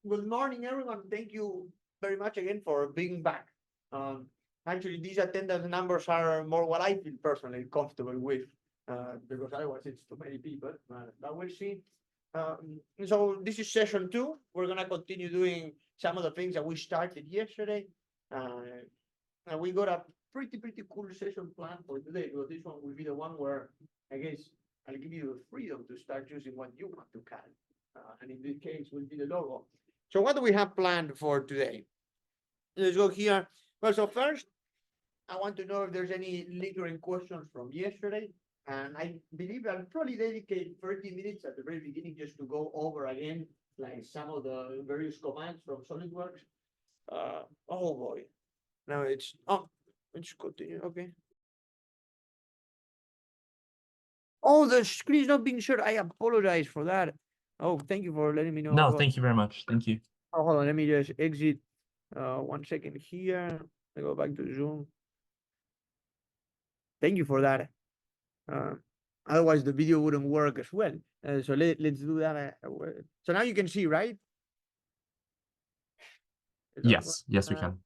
Good morning, everyone. Thank you very much again for being back. Actually, these attendance numbers are more what I feel personally comfortable with, because otherwise it's too many people. But we'll see. So this is session 2. We're gonna continue doing some of the things that we started yesterday. And we got a pretty cool session planned for today, because this one will be the one where I guess I'll give you the freedom to start choosing what you want to CAD. And in this case will be the logo. So what do we have planned for today? Let's go here. Well, so first, I want to know if there's any lingering questions from yesterday. And I believe I'll probably dedicate 30 minutes at the very beginning just to go over again, like some of the various commands from Solidworks. Oh boy. Now it's continue. Okay. Oh, the screen is not being shared. I apologize for that. Oh, thank you for letting me know. No, thank you very much. Thank you. Oh, hold on, let me just exit 1 second here. I go back to Zoom. Thank you for that. Otherwise the video wouldn't work as well. So let's do that. So now you can see, right? Yes, yes, we can.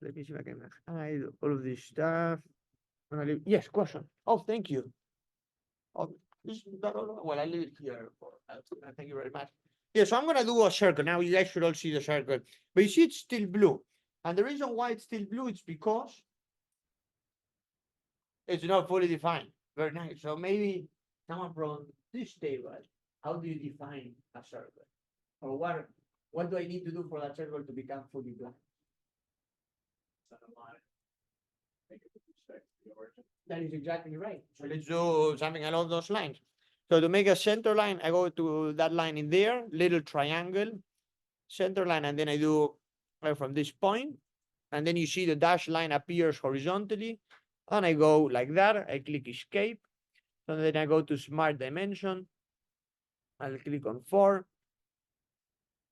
Let me see if I can hide all of this stuff. Yes, question. Oh, thank you. Oh, well, I leave it here. Thank you very much. Yeah, so I'm gonna do a circle. Now you guys should all see the circle. But you see it's still blue. And the reason why it's still blue is because it's not fully defined. Very nice. So maybe someone from this table, how do you define a circle? Or what do I need to do for that circle to become fully black? That is exactly right. So let's do something along those lines. So to make a center line, I go to that line in there, little triangle, center line, and then I do from this point, and then you see the dashed line appears horizontally, and I go like that. I click escape, and then I go to smart dimension. I'll click on 4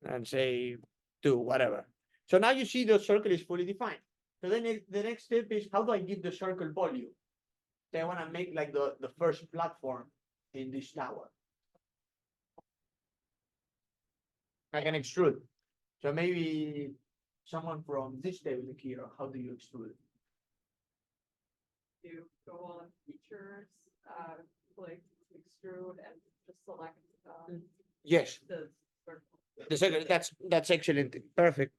and say 2, whatever. So now you see the circle is fully defined. So then the next step is, how do I give the circle volume? So I want to make like the first platform in this tower. I can extrude. So maybe someone from this table here, how do you extrude? You go on features, click extrude, and just select yes, the circle. The circle. That's excellent. Perfect.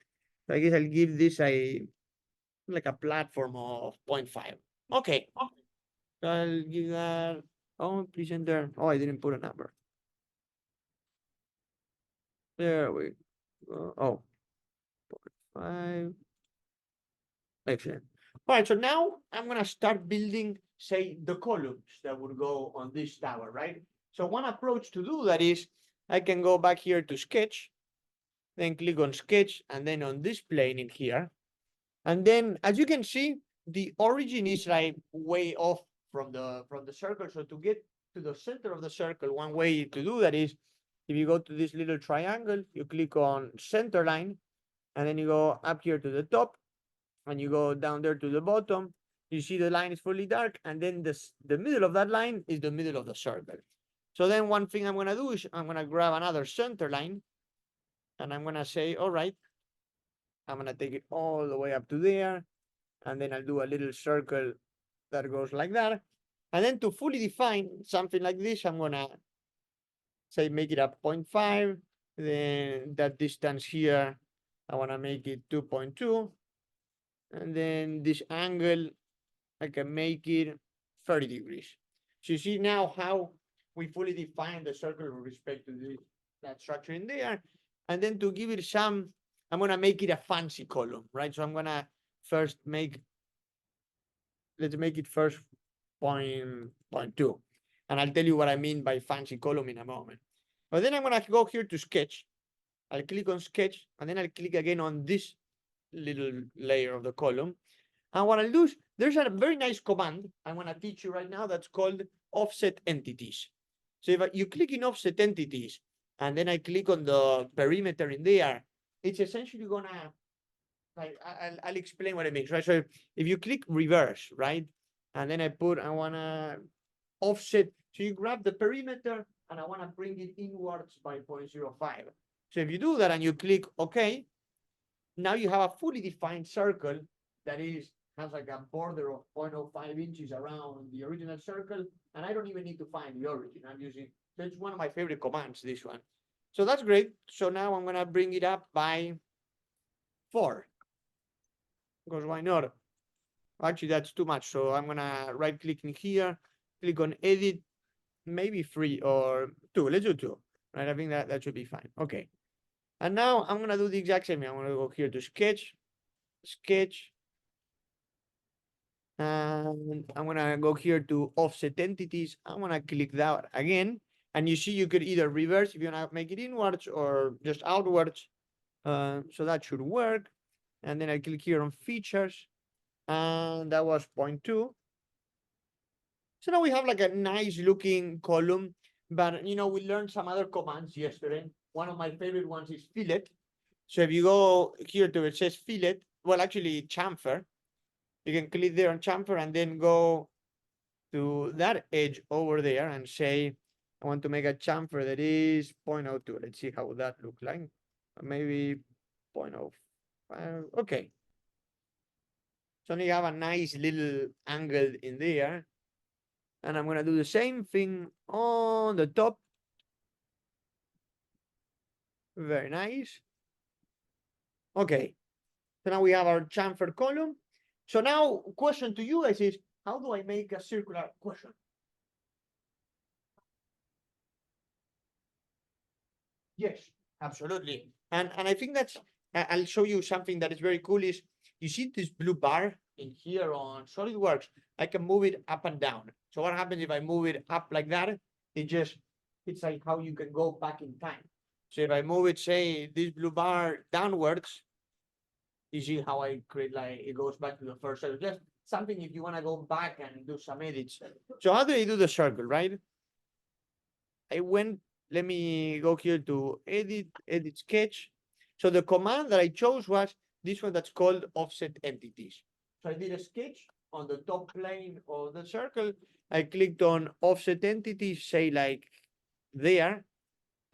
I guess I'll give this like a platform of 0.5. Okay. I'll give that. Oh, please enter. Oh, I didn't put a number. There we go. Oh, 0.5. Excellent. All right, so now I'm gonna start building, say, the columns that would go on this tower, right? So one approach to do that is I can go back here to sketch, then click on sketch, and then on this plane in here. And then as you can see, the origin is like way off from the circle. So to get to the center of the circle, one way to do that is if you go to this little triangle, you click on center line, and then you go up here to the top, and you go down there to the bottom. You see the line is fully dark, and then the middle of that line is the middle of the circle. So then one thing I'm gonna do is I'm gonna grab another center line, and I'm gonna say, all right, I'm gonna take it all the way up to there, and then I'll do a little circle that goes like that. And then to fully define something like this, I'm gonna say make it a 0.5. Then that distance here, I wanna make it 2.2. And then this angle, I can make it 30 degrees. So you see now how we fully define the circle with respect to that structure in there. And then to give it some, I'm gonna make it a fancy column, right? So I'm gonna first let's make it first 0.2. And I'll tell you what I mean by fancy column in a moment. But then I'm gonna go here to sketch. I'll click on sketch, and then I'll click again on this little layer of the column. And what I'll do is, there's a very nice command I'm gonna teach you right now that's called offset entities. So if you click in offset entities, and then I click on the perimeter in there, it's essentially gonna, like, I'll explain what it means, right? So if you click reverse, right? And then I wanna offset, so you grab the perimeter, and I wanna bring it inwards by 0.05. So if you do that and you click OK, now you have a fully defined circle that has like a border of 0.05 inches around the original circle, and I don't even need to find the origin. I'm using, that's one of my favorite commands, this one. So that's great. So now I'm gonna bring it up by 4, because why not? Actually, that's too much. So I'm gonna right click in here, click on edit, maybe 3 or 2. Let's do 2, right? I think that should be fine. Okay. And now I'm gonna do the exact same thing. I'm gonna go here to sketch, and I'm gonna go here to offset entities. I'm gonna click that again. And you see you could either reverse if you wanna make it inwards or just outwards. So that should work. And then I click here on features, and that was 0.2. So now we have like a nice looking column, but we learned some other commands yesterday. One of my favorite ones is fillet. So if you go here to it says fillet, well, actually chamfer, you can click there on chamfer and then go to that edge over there and say, I want to make a chamfer that is 0.02. Let's see how that looks like. Maybe 0.05. Okay. So now you have a nice little angle in there. And I'm going to do the same thing on the top. Very nice. Okay. So now we have our chamfer column. So now question to you guys is, how do I make a circular question? Yes, absolutely. And I think that's, I'll show you something that is very cool is, you see this blue bar in here on SolidWorks, I can move it up and down. So what happens if I move it up like that? It's like how you can go back in time. So if I move it, say this blue bar downwards, you see how I create like, it goes back to the first circle. Just something if you want to go back and do some edits. So how do I do the circle, right? Let me go here to edit sketch. So the command that I chose was this one that's called offset entities. So I did a sketch on the top plane of the circle. I clicked on offset entities, say like there,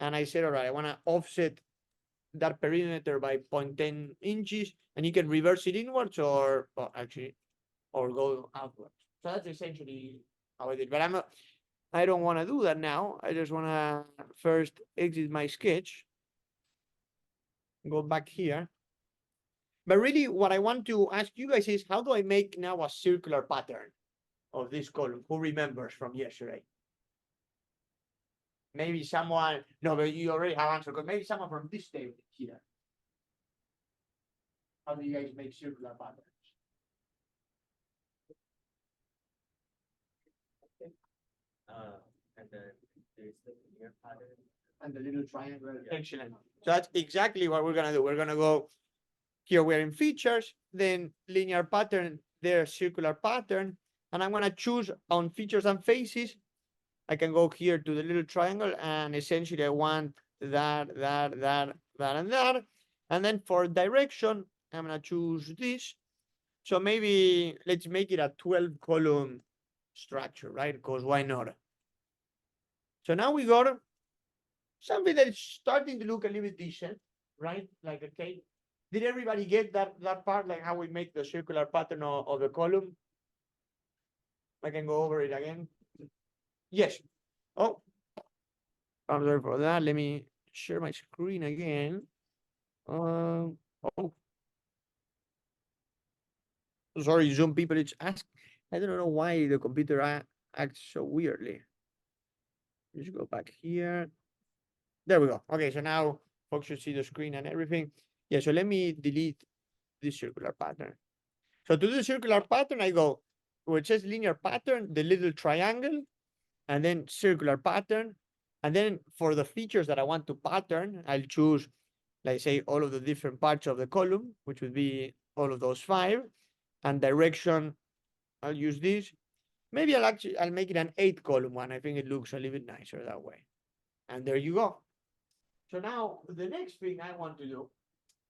and I said, all right, I want to offset that perimeter by 0.10 inches, and you can reverse it inwards or go outwards. So that's essentially how I did. But I don't want to do that now. I just want to first exit my sketch, go back here. But really what I want to ask you guys is, how do I make now a circular pattern of this column? Who remembers from yesterday? Maybe someone, no, but you already have answered, but maybe someone from this table here. How do you guys make circular patterns? And then there's the linear pattern. And the little triangle. Yeah. Excellent. So that's exactly what we're gonna do. We're gonna go here, we're in features, then linear pattern, there's circular pattern, and I'm gonna choose on features and faces. I can go here to the little triangle, and essentially I want that, and that. And then for direction, I'm gonna choose this. So maybe let's make it a 12 column structure, right? Because why not? So now we got something that is starting to look a little bit decent, right? Like, okay, did everybody get that part, like how we make the circular pattern of the column? I can go over it again. Yes. Oh, I'm sorry for that. Let me share my screen again. Oh, sorry, Zoom people. It's ask. I don't know why the computer acts so weirdly. Just go back here. There we go. Okay, so now folks should see the screen and everything. Yeah, so let me delete this circular pattern. So to do the circular pattern, I go where it says linear pattern, the little triangle, and then circular pattern. And then for the features that I want to pattern, I'll choose, like say, all of the different parts of the column, which would be all of those 5. And direction, I'll use this. Maybe I'll make it an 8 column one. I think it looks a little bit nicer that way. And there you go. So now the next thing I want to do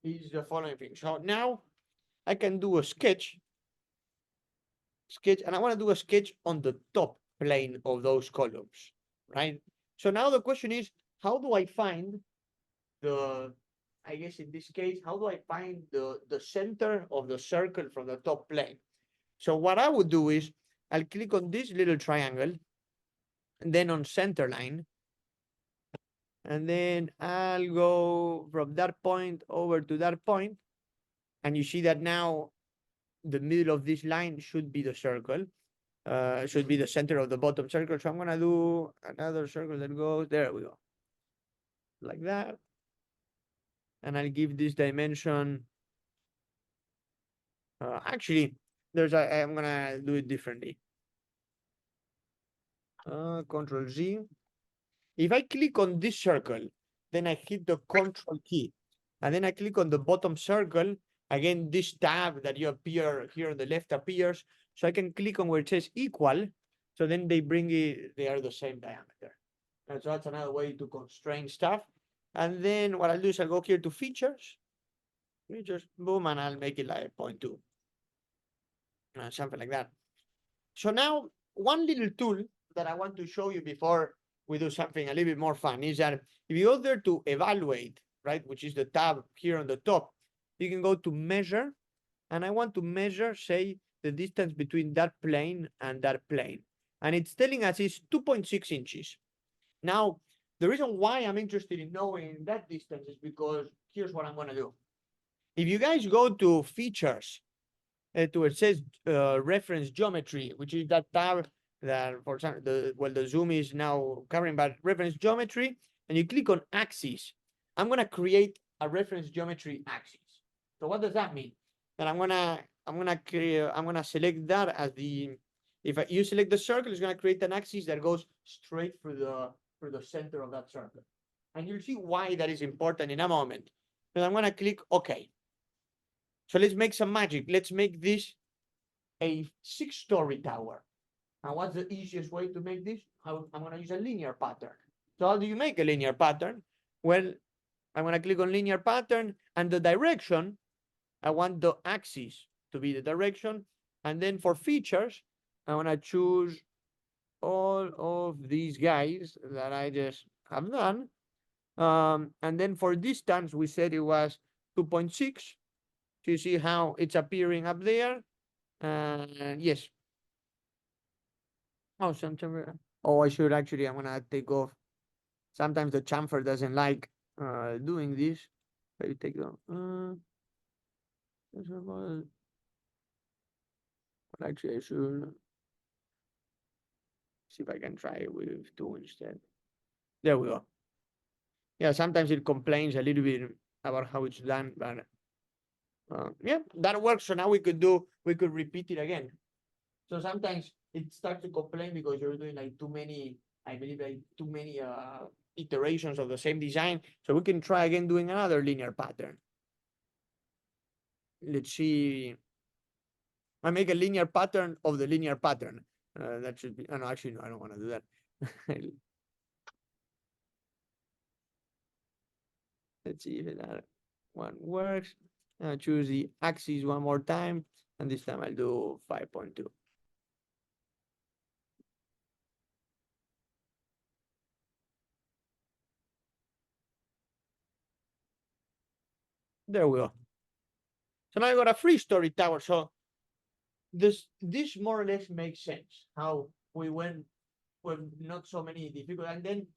is the following thing. So now I can do a sketch, and I want to do a sketch on the top plane of those columns, right? So now the question is, how do I find I guess in this case, how do I find the center of the circle from the top plane? So what I would do is I'll click on this little triangle, and then on center line, and then I'll go from that point over to that point, and you see that now the middle of this line should be the circle, should be the center of the bottom circle. So I'm gonna do another circle that goes, there we go, like that. And I'll give this dimension, actually, I'm gonna do it differently. Control Z. If I click on this circle, then I hit the control key, and then I click on the bottom circle. Again, this tab that you appear here on the left appears. So I can click on where it says equal. So then they are the same diameter. And so that's another way to constrain stuff. And then what I'll do is I'll go here to features, boom, and I'll make it like 0.2. Something like that. So now one little tool that I want to show you before we do something a little bit more fun is that if you go there to evaluate, right, which is the tab here on the top, you can go to measure, and I want to measure, say, the distance between that plane and that plane. And it's telling us it's 2.6 inches. Now, the reason why I'm interested in knowing that distance is because here's what I'm gonna do. If you guys go to features, to where it says reference geometry, which is that tab that, for example, the zoom is now covering, but reference geometry, and you click on axis, I'm gonna create a reference geometry axis. So what does that mean? That I'm gonna select that as you select the circle, it's gonna create an axis that goes straight through the center of that circle. And you'll see why that is important in a moment. But I'm gonna click OK. So let's make some magic. Let's make this a 6-story tower. And what's the easiest way to make this? I'm gonna use a linear pattern. So how do you make a linear pattern? Well, I'm gonna click on linear pattern, and the direction, I want the axis to be the direction. And then for features, I wanna choose all of these guys that I just have done. And then for distance, we said it was 2.6. So you see how it's appearing up there. Yes. Oh, sometimes. Oh, I should actually, I'm gonna take off. Sometimes the chamfer doesn't like doing this. Maybe take off. Actually, I should see if I can try it with 2 instead. There we go. Yeah, sometimes it complains a little bit about how it's done, but yeah, that works. So now we could repeat it again. So sometimes it starts to complain because you're doing like too many, I believe, like too many iterations of the same design. So we can try again doing another linear pattern. Let's see. I make a linear pattern of the linear pattern. That should be, no, actually, no, I don't want to do that. Let's see if that one works. Choose the axis one more time, and this time I'll do 5.2. There we go. So now I got a 3-story tower. So this more or less makes sense how we went with not so many difficult. And then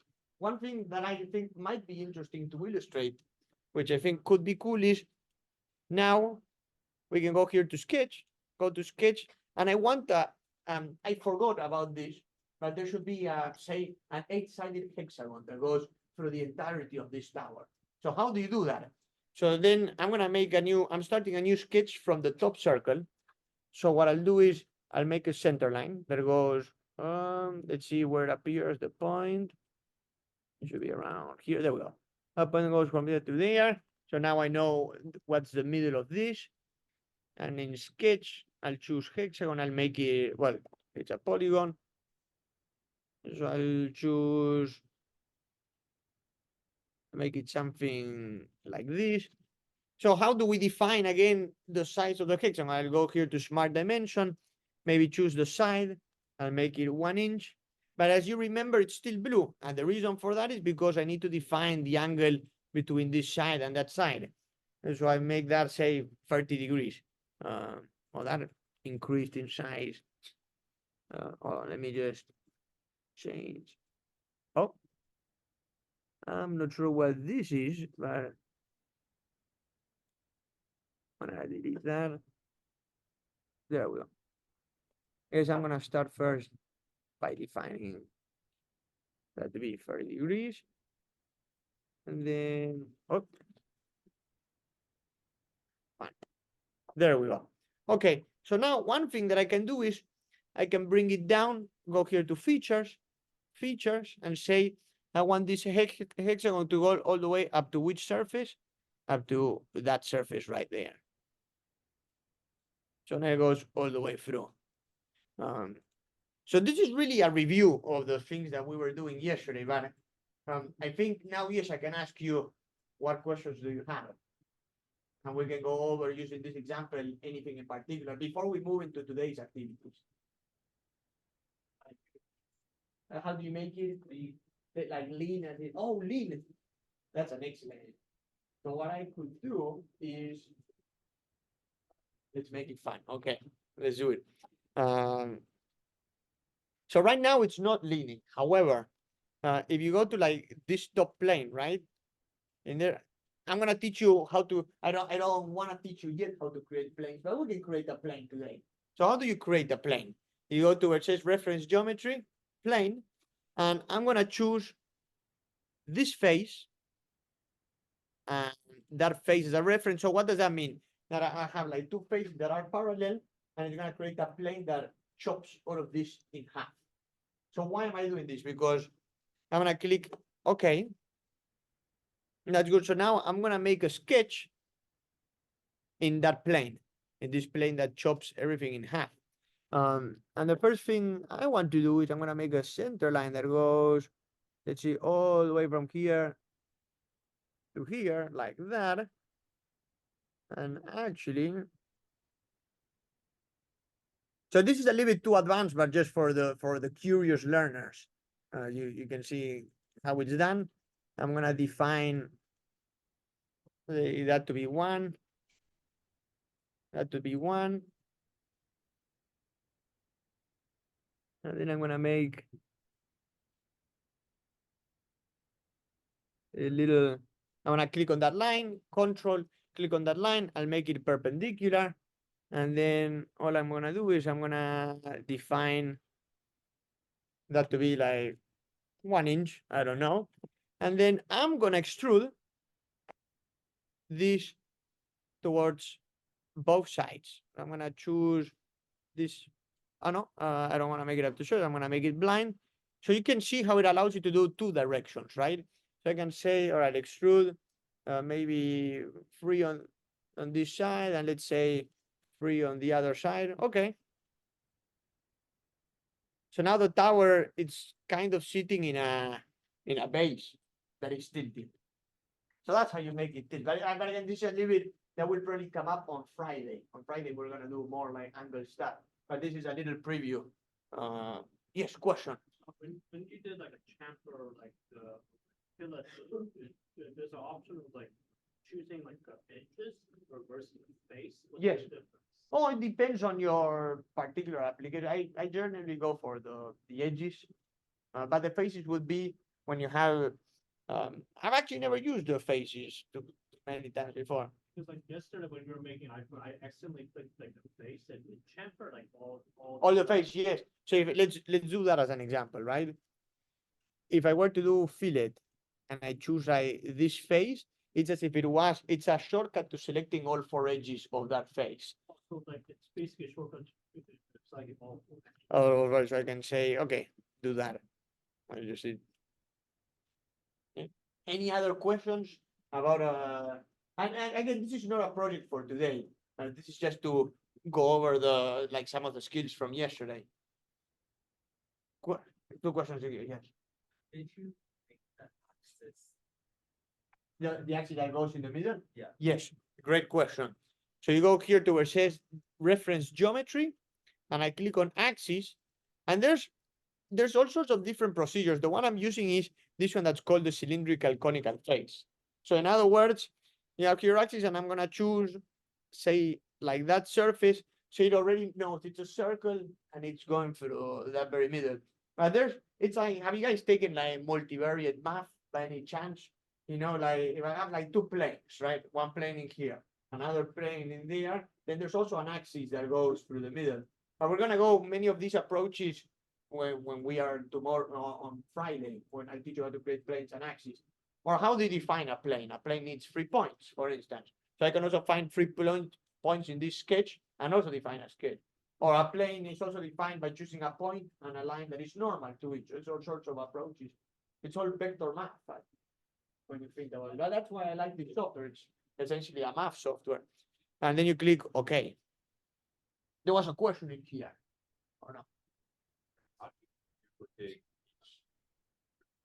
one thing that I think might be interesting to illustrate, which I think could be cool, is now we can go here to sketch, and I want I forgot about this, but there should be say an 8-sided hexagon that goes through the entirety of this tower. So how do you do that? So then I'm starting a new sketch from the top circle. So what I'll do is I'll make a center line that goes, let's see where it appears, the point. It should be around here. There we go. Up and goes from there to there. So now I know what's the middle of this. And in sketch, I'll choose hexagon. I'll make it, well, it's a polygon. So I'll choose, make it something like this. So how do we define again the size of the hexagon? I'll go here to smart dimension, maybe choose the side, I'll make it 1 inch. But as you remember, it's still blue. And the reason for that is because I need to define the angle between this side and that side. And so I make that say 30 degrees. Well, that increased in size. Hold on, let me just change. Oh, I'm not sure what this is, but when I delete that, there we go. Guess I'm gonna start first by defining that to be 30 degrees. And then, oh, fine. There we go. Okay, so now one thing that I can do is I can bring it down, go here to features, and say, I want this hexagon to go all the way up to which surface? Up to that surface right there. So now it goes all the way through. So this is really a review of the things that we were doing yesterday, but I think now, yes, I can ask you, what questions do you have? And we can go over using this example, anything in particular, before we move into today's activities. How do you make it? Like lean and it, oh, lean. That's an excellent. So what I could do is, let's make it fun. Okay, let's do it. So right now it's not leaning. However, if you go to like this top plane, right? In there, I'm gonna teach you how to. I don't want to teach you yet how to create planes, but we can create a plane today. So how do you create a plane? You go to where it says reference geometry, plane, and I'm gonna choose this face, and that face is a reference. So what does that mean? That I have like two faces that are parallel, and it's gonna create a plane that chops all of this in half. So why am I doing this? Because I'm gonna click OK. That's good. So now I'm gonna make a sketch in that plane, in this plane that chops everything in half. And the first thing I want to do is I'm gonna make a center line that goes, let's see, all the way from here to here, like that. And actually, so this is a little bit too advanced, but just for the curious learners, you can see how it's done. I'm gonna define that to be 1, that to be 1, and then I'm gonna make a little. I'm gonna click on that line, control, click on that line, I'll make it perpendicular, and then all I'm gonna do is I'm gonna define that to be like 1 inch, I don't know, and then I'm gonna extrude this towards both sides. I'm gonna choose this. Oh no, I don't want to make it up to short. I'm gonna make it blind. So you can see how it allows you to do 2 directions, right? So I can say, all right, extrude maybe 3 on this side, and let's say 3 on the other side. Okay. So now the tower, it's kind of sitting in a base that is tilting. So that's how you make it tilt. But again, this is a little bit that will probably come up on Friday. On Friday, we're gonna do more like angle stuff. But this is a little preview. Yes, question. When you did like a chamfer, like the fillet, there's an option of like choosing like edges or versus the face. What's Yes. the difference? Oh, it depends on your particular application. I generally go for the edges, but the faces would be when you have. I've actually never used the faces too many times before. Because like yesterday when we were making iPhone, I accidentally clicked like the face and it chamfered like All the face, yes. So if, let's do that as an example, right? If I were to do fillet and I choose this face, it's as if it's a shortcut to selecting all 4 edges of that face. So like it's basically a shortcut. It's like all. Or so I can say, okay, do that. I just see. Any other questions about and again, this is not a project for today. This is just to go over some of the skills from yesterday. 2 questions again, yes. Did you make that axis? The axis that goes in the middle? Yeah. Yes, great question. So you go here to where it says reference geometry, and I click on axis, and there's all sorts of different procedures. The one I'm using is this one that's called the cylindrical conical face. So in other words, you have here axis and I'm gonna choose, say, like that surface. So it already knows it's a circle and it's going through that very middle. But it's like, have you guys taken like multivariate math by any chance? You know, like if I have like two planes, right? One plane in here, another plane in there, then there's also an axis that goes through the middle. But we're gonna go many of these approaches when we are tomorrow on Friday, when I teach you how to create planes and axes. Or how do you define a plane? A plane needs 3 points, for instance. So I can also find 3 points in this sketch and also define a sketch. Or a plane is also defined by choosing a point and a line that is normal to each. There's all sorts of approaches. It's all vector math, right? When you think about it. But that's why I like this software. It's essentially a math software. And then you click OK. There was a question in here, or no?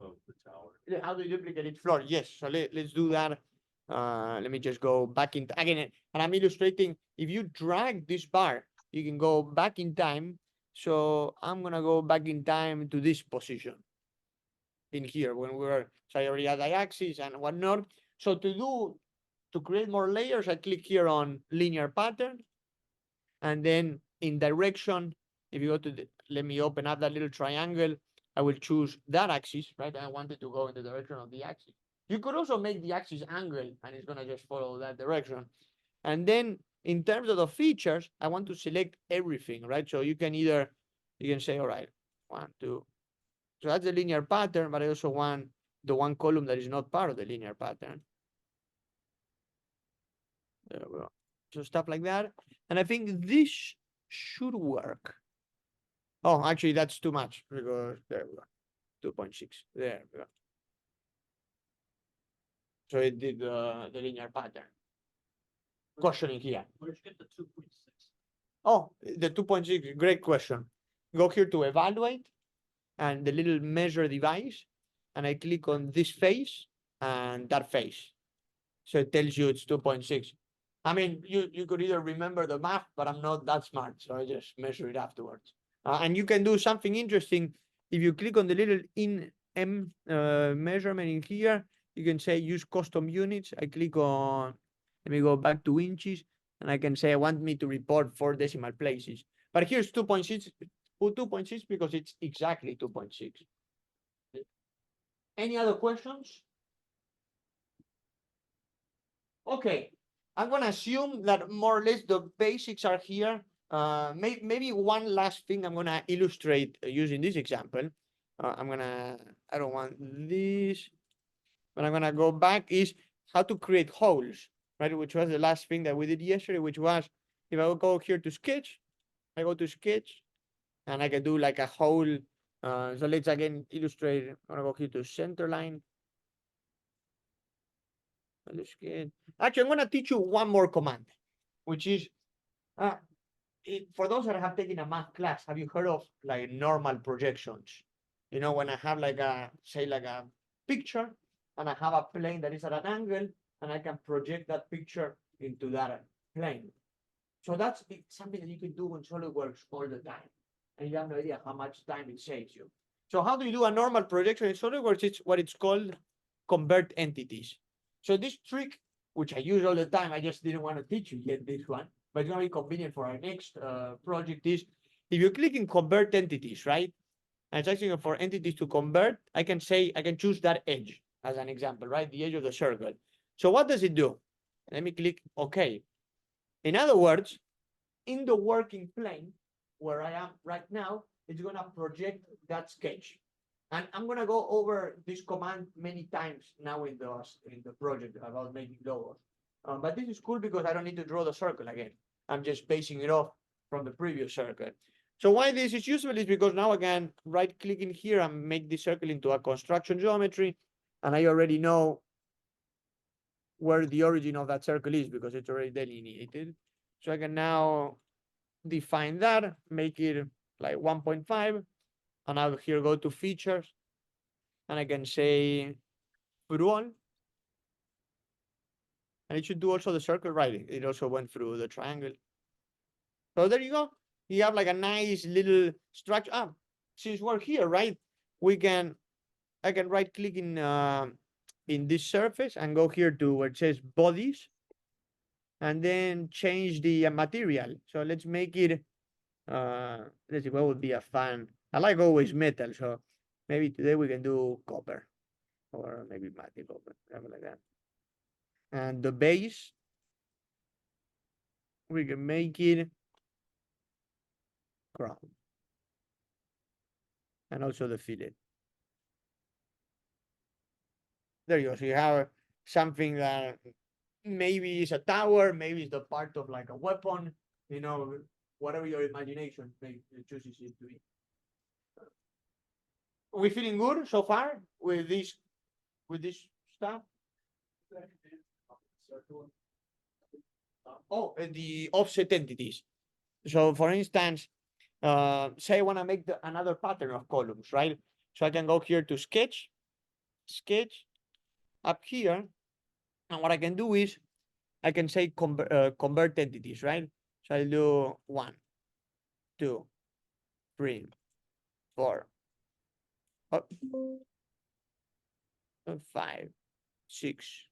Of the tower. How do you duplicate each floor? Yes, so let's do that. Let me just go back in again, and I'm illustrating. If you drag this bar, you can go back in time. So I'm gonna go back in time to this position in here when we were, so I already had the axis and whatnot. So to create more layers, I click here on linear pattern, and then in direction, if you go to the, let me open up that little triangle. I will choose that axis, right? I wanted to go in the direction of the axis. You could also make the axis angle and it's gonna just follow that direction. And then in terms of the features, I want to select everything, right? So you can say, all right, 1, 2. So that's the linear pattern, but I also want the one column that is not part of the linear pattern. There we go. So stuff like that. And I think this should work. Oh, actually, that's too much because there we go. 2.6. There we go. So it did the linear pattern. Questioning here. Where'd you get the 2.6? Oh, the 2.6, great question. Go here to evaluate and the little measure device, and I click on this face and that face. So it tells you it's 2.6. I mean, you could either remember the math, but I'm not that smart, so I just measure it afterwards. And you can do something interesting. If you click on the little measurement in here, you can say use custom units. I click on, let me go back to inches, and I can say I want me to report 4 decimal places. But here's 2.6, put 2.6 because it's exactly 2.6. Any other questions? Okay, I'm gonna assume that more or less the basics are here. Maybe one last thing I'm gonna illustrate using this example. I don't want this, but I'm gonna go back is how to create holes, right? Which was the last thing that we did yesterday, which was if I go here to sketch, I go to sketch, and I can do like a hole. So let's again illustrate. I'm gonna go here to center line. Actually, I'm gonna teach you one more command, which is for those that have taken a math class, have you heard of like normal projections? You know, when I have like say like a picture and I have a plane that is at an angle and I can project that picture into that plane. So that's something that you can do in SolidWorks all the time. And you have no idea how much time it saves you. So how do you do a normal projection in SolidWorks? It's what it's called convert entities. So this trick, which I use all the time, I just didn't want to teach you yet this one, but it's going to be convenient for our next project is, if you click in convert entities, right? And it's asking for entities to convert, I can choose that edge as an example, right? The edge of the circle. So what does it do? Let me click OK. In other words, in the working plane where I am right now, it's going to project that sketch. And I'm going to go over this command many times now in the project about making logos. But this is cool because I don't need to draw the circle again. I'm just basing it off from the previous circle. So why this is useful is because now again, right clicking here and make this circle into a construction geometry. And I already know where the origin of that circle is because it's already delineated. So I can now define that, make it like 1.5. And I'll here go to features. And I can say through all. And it should do also the circle, right? It also went through the triangle. So there you go. You have like a nice little structure. Since we're here, right? I can right click in in this surface and go here to where it says bodies and then change the material. So let's make it, let's see, what would be a fun? I like always metal, so maybe today we can do copper or maybe matte copper, something like that. And the base, we can make it crown. And also the fillet. There you go. So you have something that maybe is a tower, maybe it's the part of like a weapon, you know, whatever your imagination chooses it to be. We feeling good so far with this stuff? Oh, and the offset entities. So for instance, say I want to make another pattern of columns, right? So I can go here to sketch, up here. And what I can do is I can say convert entities, right? So I'll do 1, 2, 3, 4, 5, 6,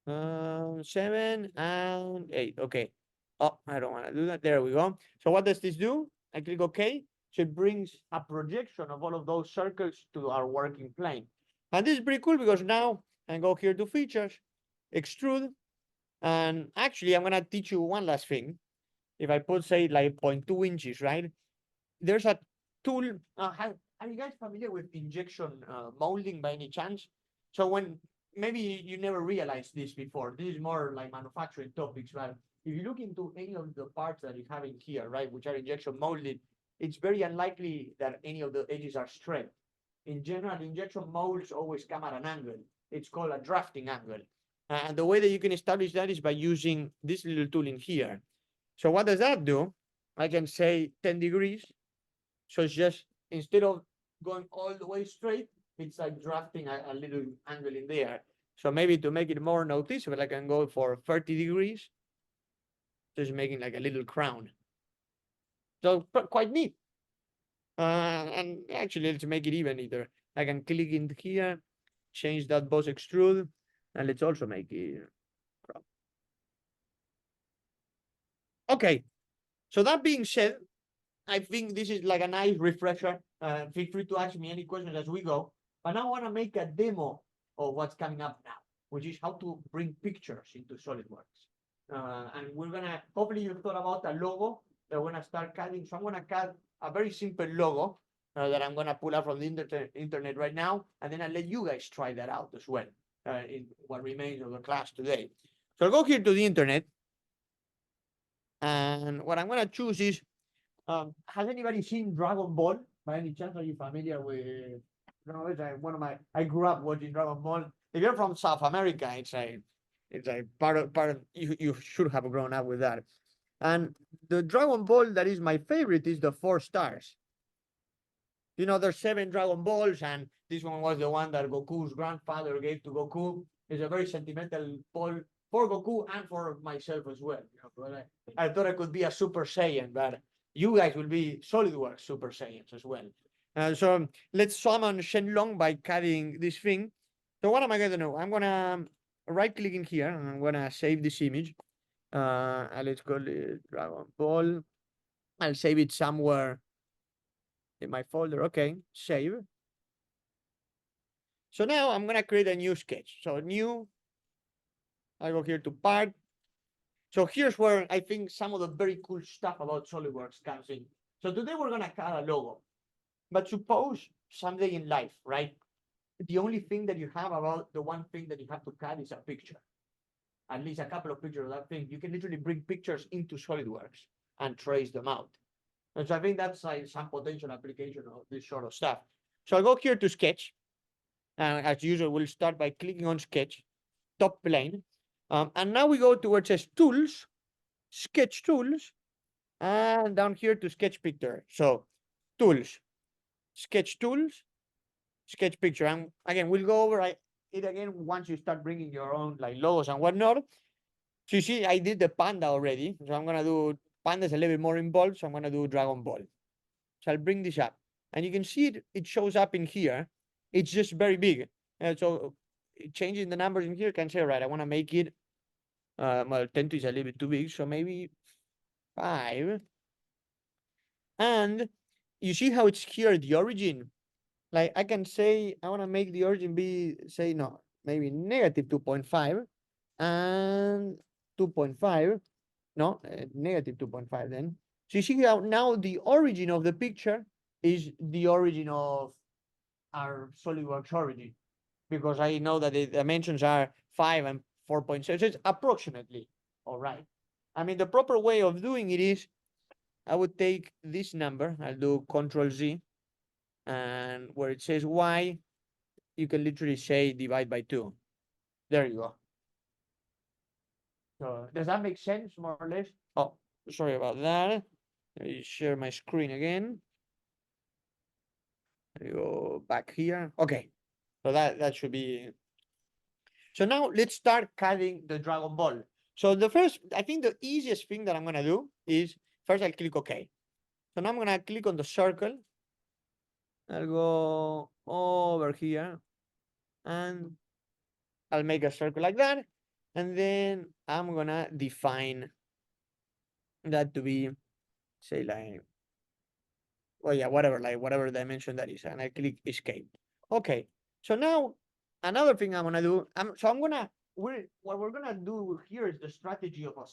7, and 8. Okay. Oh, I don't want to do that. There we go. So what does this do? I click OK. So it brings a projection of all of those circles to our working plane. And this is pretty cool because now I go here to features, extrude, and actually I'm gonna teach you one last thing. If I put say like 0.2 inches, right? There's a tool. Are you guys familiar with injection molding by any chance? So when maybe you never realized this before, this is more like manufacturing topics, right? If you look into any of the parts that you have in here, right, which are injection molded, it's very unlikely that any of the edges are straight. In general, injection molds always come at an angle. It's called a drafting angle. And the way that you can establish that is by using this little tool in here. So what does that do? I can say 10 degrees. So it's just, instead of going all the way straight, it's like drafting a little angle in there. So maybe to make it more noticeable, I can go for 30 degrees. Just making like a little crown. So quite neat. And actually, let's make it even either. I can click in here, change that boss extrude, and let's also make it crown. Okay, so that being said, I think this is like a nice refresher. Feel free to ask me any questions as we go. But now I want to make a demo of what's coming up now, which is how to bring pictures into SolidWorks. And we're gonna, hopefully you thought about a logo that we're gonna start cutting. So I'm gonna cut a very simple logo that I'm gonna pull out from the internet right now, and then I'll let you guys try that out as well in what remains of the class today. So I'll go here to the internet, and what I'm gonna choose is, has anybody seen Dragon Ball? By any chance, are you familiar with? No, it's like one of my. I grew up watching Dragon Ball. If you're from South America, it's a part of you should have grown up with that. And the Dragon Ball that is my favorite is the 4 stars. You know, there's 7 Dragon Balls, and this one was the one that Goku's grandfather gave to Goku. It's a very sentimental ball for Goku and for myself as well. You know, but I thought I could be a Super Saiyan, but you guys will be SolidWorks Super Saiyans as well. So let's summon Shenlong by cutting this thing. So what am I going to do? I'm going to right click in here and I'm going to save this image. Let's call it Dragon Ball. I'll save it somewhere in my folder. Okay, save. So now I'm going to create a new sketch. So new, I go here to part. So here's where I think some of the very cool stuff about SolidWorks comes in. So today we're going to cut a logo. But suppose someday in life, right? The only thing that you have about the one thing that you have to cut is a picture. At least a couple of pictures of that thing. You can literally bring pictures into SolidWorks and trace them out. And so I think that's like some potential application of this sort of stuff. So I'll go here to sketch. And as usual, we'll start by clicking on sketch, top plane. And now we go to where it says tools, sketch tools, and down here to sketch picture. So tools, sketch tools, sketch picture. And again, we'll go over it again once you start bringing your own like logos and whatnot. So you see, I did the panda already. So I'm going to do pandas a little bit more involved. So I'm going to do Dragon Ball. So I'll bring this up. And you can see it shows up in here. It's just very big. So changing the numbers in here can say, right, I want to make it, well, 10 is a little bit too big, so maybe 5. And you see how it's here, the origin? Like I can say, I want to make the origin be, say, no, maybe negative 2.5 and 2.5. No, negative 2.5 then. So you see how now the origin of the picture is the origin of our SolidWorks origin, because I know that the dimensions are 5 and 4.6. It's approximately all right. I mean, the proper way of doing it is I would take this number, I'll do Control Z, and where it says Y, you can literally say divide by 2. There you go. So does that make sense, more or less? Oh, sorry about that. Let me share my screen again. Let me go back here. Okay, so that should be. So now let's start cutting the Dragon Ball. So the first, I think the easiest thing that I'm gonna do is first I'll click OK. So now I'm gonna click on the circle. I'll go over here and I'll make a circle like that. And then I'm gonna define that to be, say, like, well, yeah, whatever, like whatever dimension that is. And I click escape. Okay. So now another thing I'm gonna do, what we're gonna do here is the strategy of a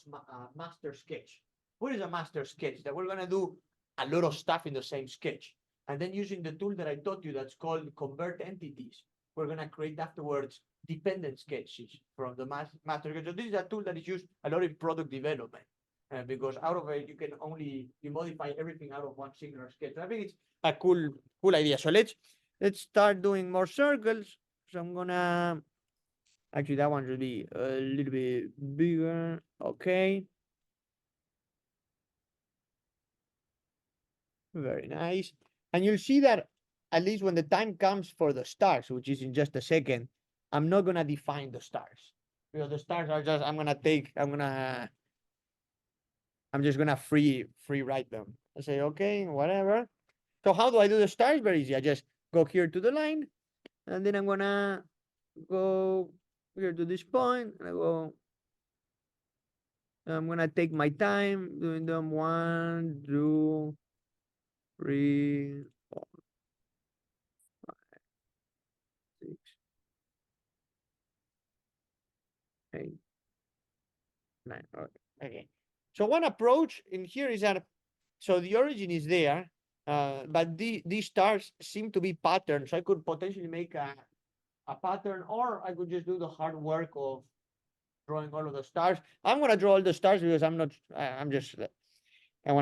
master sketch. What is a master sketch? That we're gonna do a lot of stuff in the same sketch. And then using the tool that I taught you that's called convert entities, we're gonna create afterwards dependent sketches from the master sketch. So this is a tool that is used a lot in product development. Because out of it, you modify everything out of one singular sketch. I think it's a cool idea. So let's start doing more circles. So I'm gonna, actually that one should be a little bit bigger. Okay. Very nice. And you'll see that at least when the time comes for the stars, which is in just a second, I'm not gonna define the stars. Because the stars are just, I'm just gonna free write them. I say, okay, whatever. So how do I do the stars? Very easy. I just go here to the line, and then I'm gonna go here to this point, and I'm gonna take my time doing them 1, 2, 3, 4, 5, 6, 8, 9. Okay. So one approach in here is that, so the origin is there, but these stars seem to be patterns. So I could potentially make a pattern, or I could just do the hard work of drawing all of the stars. I'm gonna draw all the stars because I want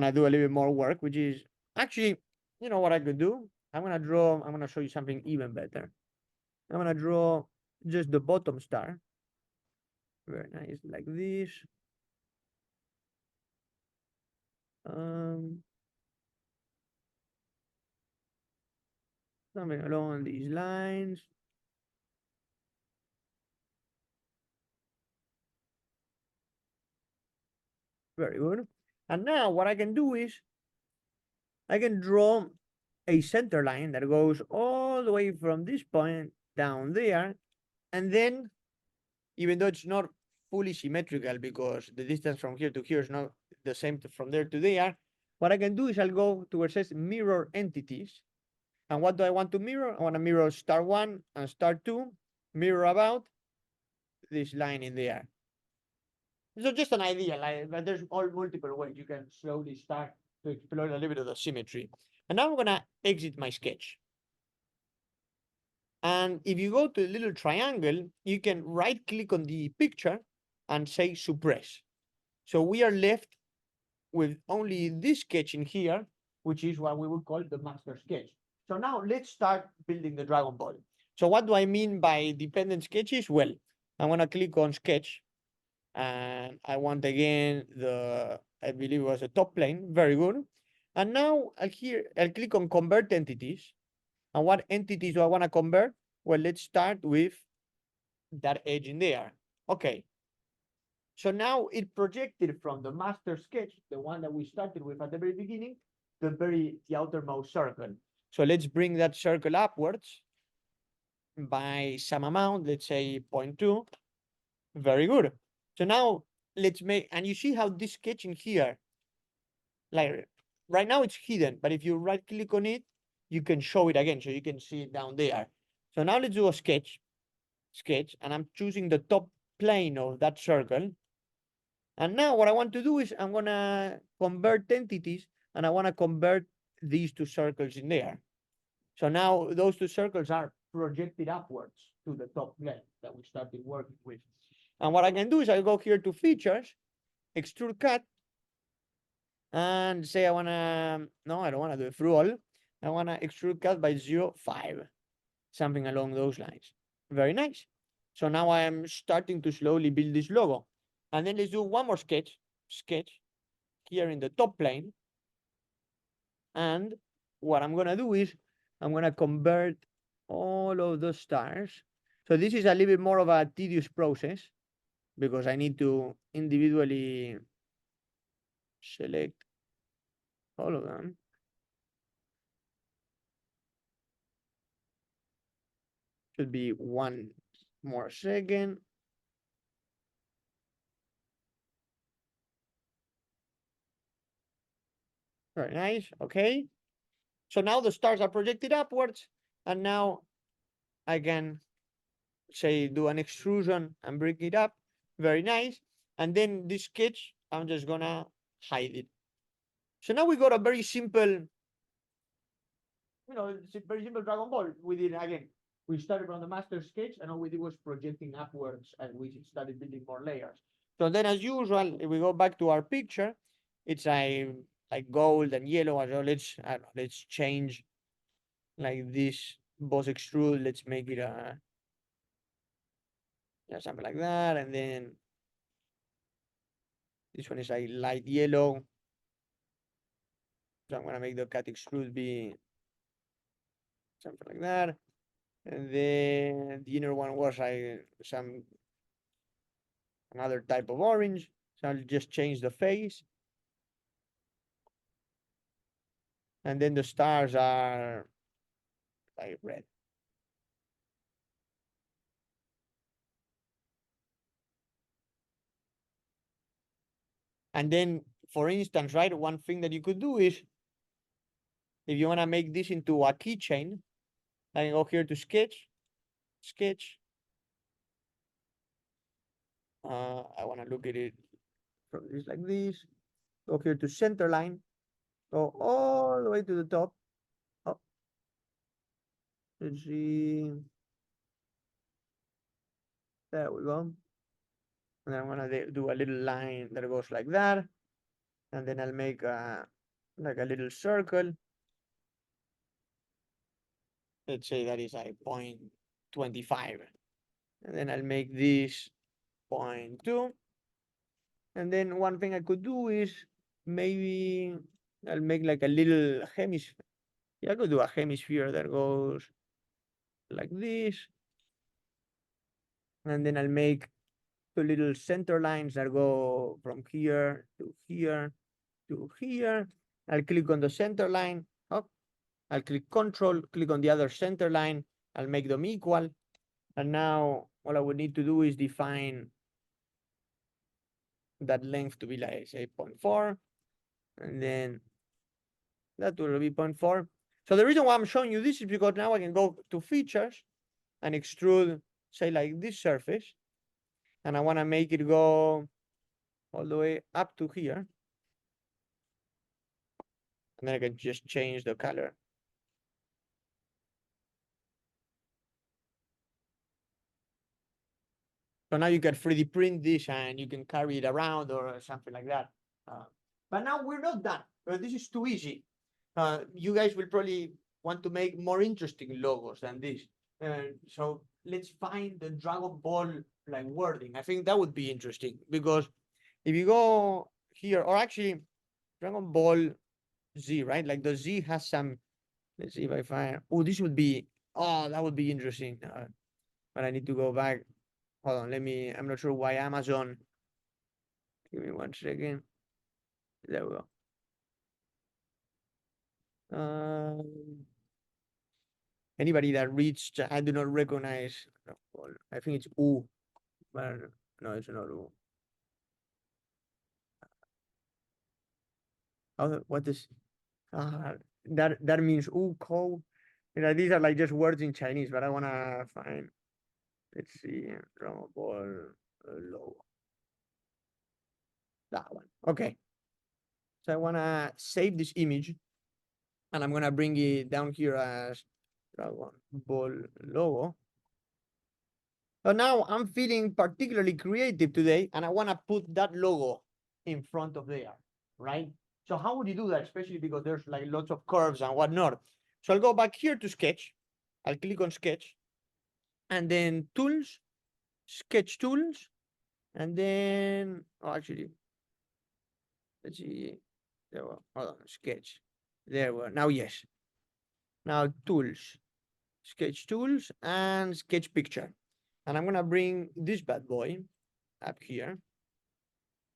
to do a little bit more work, which is actually, you know what I could do? I'm gonna show you something even better. I'm gonna draw just the bottom star. Very nice, like this. Something along these lines. Very good. And now what I can do is I can draw a center line that goes all the way from this point down there. And then, even though it's not fully symmetrical because the distance from here to here is not the same from there to there, what I can do is I'll go to where it says mirror entities. And what do I want to mirror? I want to mirror star 1 and star 2, mirror about this line in there. So just an idea, like, but there's all multiple ways you can slowly start to explore a little bit of the symmetry. And now I'm gonna exit my sketch. And if you go to the little triangle, you can right click on the picture and say suppress. So we are left with only this sketch in here, which is what we would call the master sketch. So now let's start building the Dragon Ball. So what do I mean by dependent sketches? Well, I'm gonna click on sketch, and I want again I believe it was a top plane. Very good. And now I'll click on convert entities. And what entities do I want to convert? Well, let's start with that edge in there. Okay. So now it projected from the master sketch, the one that we started with at the very beginning, the outermost circle. So let's bring that circle upwards. by some amount, let's say 0.2. Very good. So now let's make, and you see how this sketching here, like right now it's hidden, but if you right click on it, you can show it again. So you can see it down there. So now let's do a sketch, and I'm choosing the top plane of that circle. And now what I want to do is I'm gonna convert entities, and I wanna convert these two circles in there. So now those two circles are projected upwards to the top plane that we started working with. And what I can do is I go here to features, extrude cut, and say I wanna, no, I don't wanna do it through all. I wanna extrude cut by 0.5, something along those lines. Very nice. So now I am starting to slowly build this logo. And then let's do one more sketch here in the top plane. And what I'm gonna do is I'm gonna convert all of those stars. So this is a little bit more of a tedious process because I need to individually select all of them. Should be one more second. Very nice. Okay. So now the stars are projected upwards, and now I can say do an extrusion and bring it up. Very nice. And then this sketch, I'm just gonna hide it. So now we got a very simple, it's a very simple Dragon Ball. We did again. We started from the master sketch, and all we did was projecting upwards, and we started building more layers. So then, as usual, if we go back to our picture, it's like gold and yellow as well. Let's change like this boss extrude. Let's make it something like that, and then this one is a light yellow. So I'm gonna make the cut extrude be something like that. And then the inner one was another type of orange. So I'll just change the face. And then the stars are like red. And then, for instance, right, one thing that you could do is if you want to make this into a keychain, I can go here to sketch. I want to look at it from this like this. Go here to center line. Go all the way to the top. Oh. Let's see. There we go. And then I'm gonna do a little line that goes like that. And then I'll make like a little circle. Let's say that is like 0.25. And then I'll make this 0.2. And then one thing I could do is maybe I'll make like a little hemisphere. Yeah, I could do a hemisphere that goes like this. And then I'll make two little center lines that go from here to here to here. I'll click on the center line. Oh, I'll click Control, click on the other center line. I'll make them equal. And now all I would need to do is define that length to be like, say, 0.4. And then that will be 0.4. So the reason why I'm showing you this is because now I can go to features and extrude, say, like this surface. And I want to make it go all the way up to here. And then I can just change the color. So now you can 3D print this and you can carry it around or something like that. But now we're not done. This is too easy. You guys will probably want to make more interesting logos than this. So let's find the Dragon Ball like wording. I think that would be interesting because if you go here, or actually Dragon Ball Z, right? Like the Z has some, let's see if I find, this would be, that would be interesting. But I need to go back. Hold on, I'm not sure why Amazon. Give me 1 second. There we go. Anybody that reads, I do not recognize. Well, I think it's U, but no, it's not U. What is that means U ko? These are like just words in Chinese, but I wanna find. Let's see, Dragon Ball logo. That one. Okay. So I wanna save this image, and I'm gonna bring it down here as Dragon Ball logo. But now I'm feeling particularly creative today, and I wanna put that logo in front of there, right? So how would you do that, especially because there's like lots of curves and whatnot? So I'll go back here to Sketch. I'll click on Sketch, and then Tools, Sketch Tools, and then actually, let's see. There we go. Hold on, Sketch. There we go. Now yes. Now Tools, Sketch Tools, and Sketch Picture. And I'm gonna bring this bad boy up here.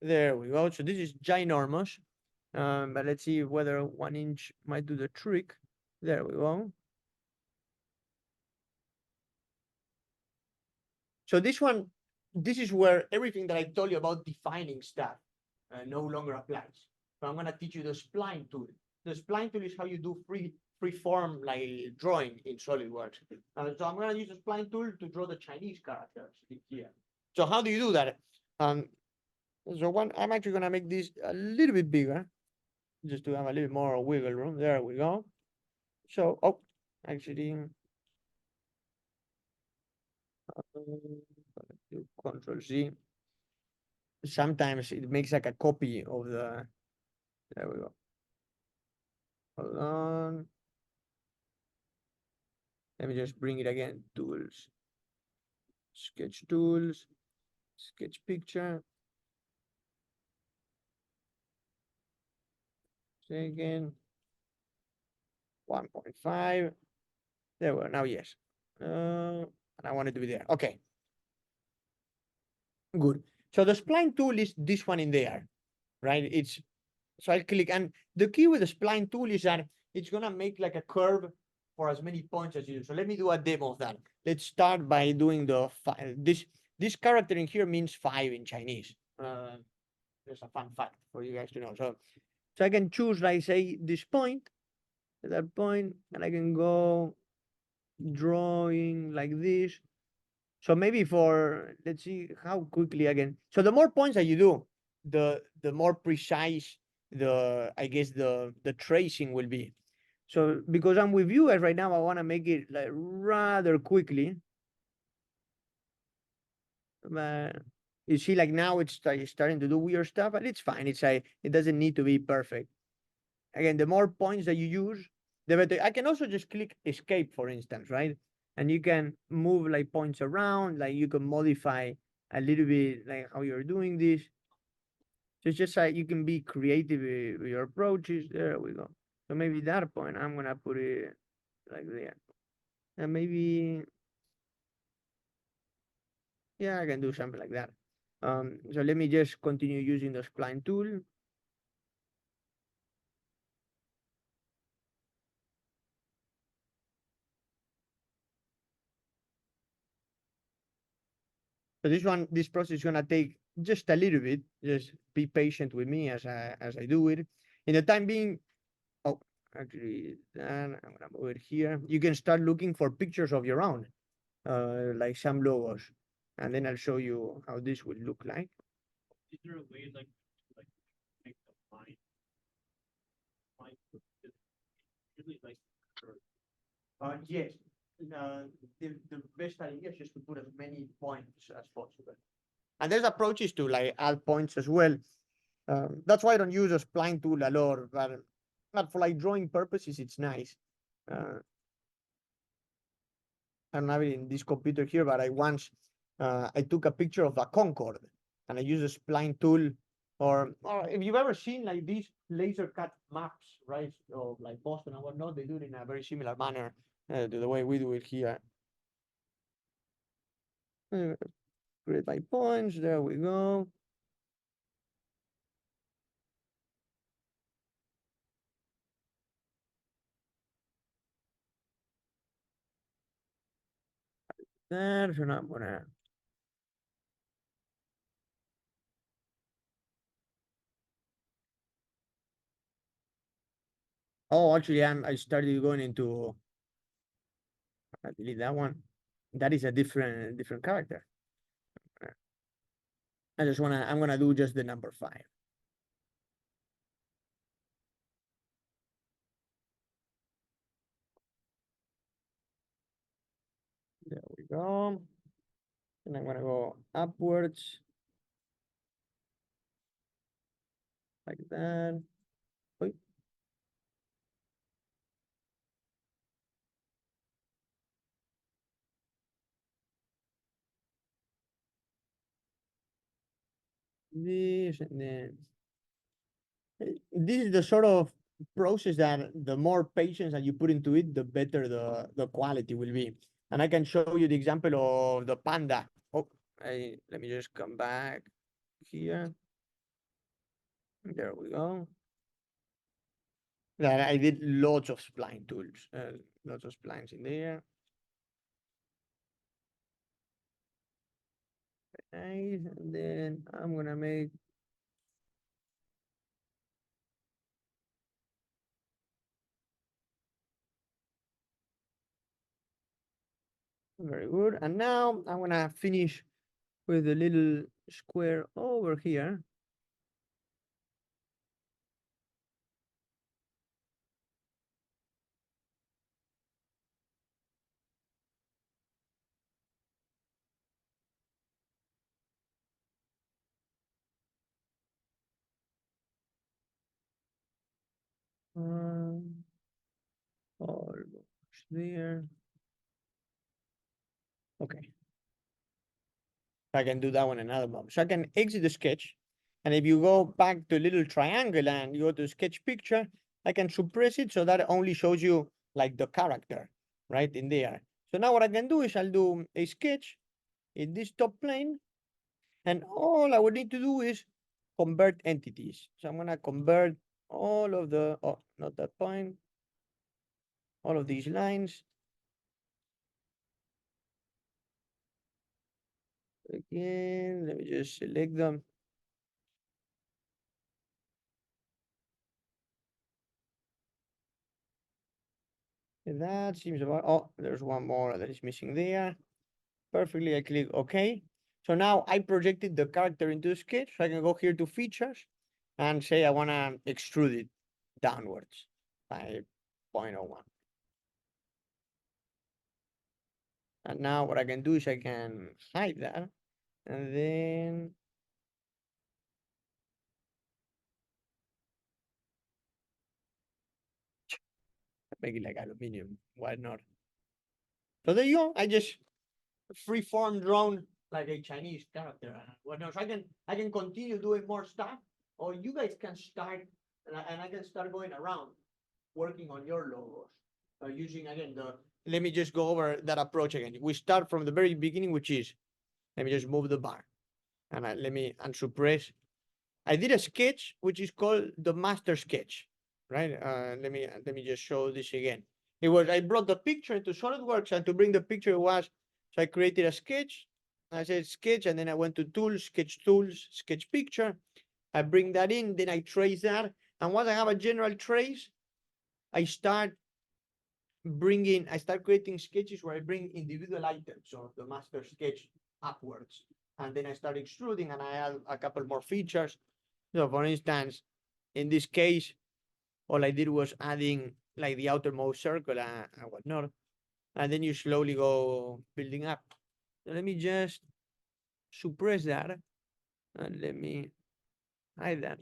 There we go. So this is ginormous. But let's see whether 1 inch might do the trick. There we go. So this one, this is where everything that I told you about defining stuff no longer applies. So I'm gonna teach you the spline tool. The spline tool is how you do free form like drawing in SolidWorks. So I'm gonna use the spline tool to draw the Chinese characters in here. So how do you do that? So I'm actually gonna make this a little bit bigger, just to have a little more wiggle room. There we go. So, actually, do Control Z. Sometimes it makes like a copy of the. There we go. Hold on. Let me just bring it again. Tools, Sketch Tools, Sketch Picture. Say again. 1.5. There we go. Now yes. And I want it to be there. Okay. Good. So the spline tool is this one in there, right? So I click, and the key with the spline tool is that it's gonna make like a curve for as many points as you do. So let me do a demo of that. Let's start by doing the this character in here means 5 in Chinese. There's a fun fact for you guys to know. So I can choose, like, say, this point, that point, and I can go drawing like this. So maybe let's see how quickly again. So the more points that you do, the more precise I guess the tracing will be. So because I'm with you guys right now, I want to make it like rather quickly. But you see, like now it's starting to do weird stuff, but it's fine. It doesn't need to be perfect. Again, the more points that you use, the better. I can also just click escape, for instance, right? And you can move like points around, like you can modify a little bit like how you're doing this. So it's just like you can be creative with your approaches. There we go. So maybe that point, I'm gonna put it like there. And maybe, yeah, I can do something like that. So let me just continue using the spline tool. So this process is gonna take just a little bit. Just be patient with me as I do it. In the time being, actually, then I'm gonna move it here. You can start looking for pictures of your own, like some logos, and then I'll show you how this will look like. Is there a way like make the line really like Yes. The best idea is just to put as many points as possible. And there's approaches to like add points as well. That's why I don't use a spline tool a lot, but for like drawing purposes, it's nice. I don't have it in this computer here, but I took a picture of a Concorde and I used a spline tool. Or if you've ever seen like these laser cut maps, right, of like Boston and whatnot, they do it in a very similar manner to the way we do it here. Create by points. There we go. there. So now I'm gonna. Oh, actually, I started going into. I delete that one. That is a different character. I'm gonna do just the number 5. There we go. And I'm gonna go upwards. Like that. Oi. This and then. This is the sort of process that the more patience that you put into it, the better the quality will be. And I can show you the example of the panda. Oh, let me just come back here. There we go. That I did lots of spline tools, lots of splines in there. Nice. And then I'm gonna make very good. And now I'm gonna finish with a little square over here. Almost there. Okay. I can do that one another moment. So I can exit the sketch. And if you go back to little triangle and you go to sketch picture, I can suppress it so that only shows you like the character right in there. So now what I can do is I'll do a sketch in this top plane. And all I would need to do is convert entities. So I'm gonna convert all of the, oh, not that point, all of these lines. Again, let me just select them. That seems about, oh, there's one more that is missing there. Perfectly, I click OK. So now I projected the character into the sketch. So I can go here to features and say I want to extrude it downwards by 0.01. And now what I can do is I can hide that and then make it like aluminum. Why not? So there you go. I just freeform drawn like a Chinese character and whatnot. So I can continue doing more stuff, or you guys can start and I can start going around working on your logos. Using again let me just go over that approach again. We start from the very beginning, which is let me just move the bar and let me unsuppress. I did a sketch which is called the master sketch, right? Let me just show this again. It was I brought the picture into SolidWorks, and to bring the picture was so I created a sketch. I said sketch, and then I went to tools, sketch picture. I bring that in, then I trace that, and once I have a general trace, I start creating sketches where I bring individual items of the master sketch upwards, and then I start extruding, and I add a couple more features. So for instance, in this case, all I did was adding like the outermost circle and whatnot. And then you slowly go building up. So let me just suppress that and let me hide that.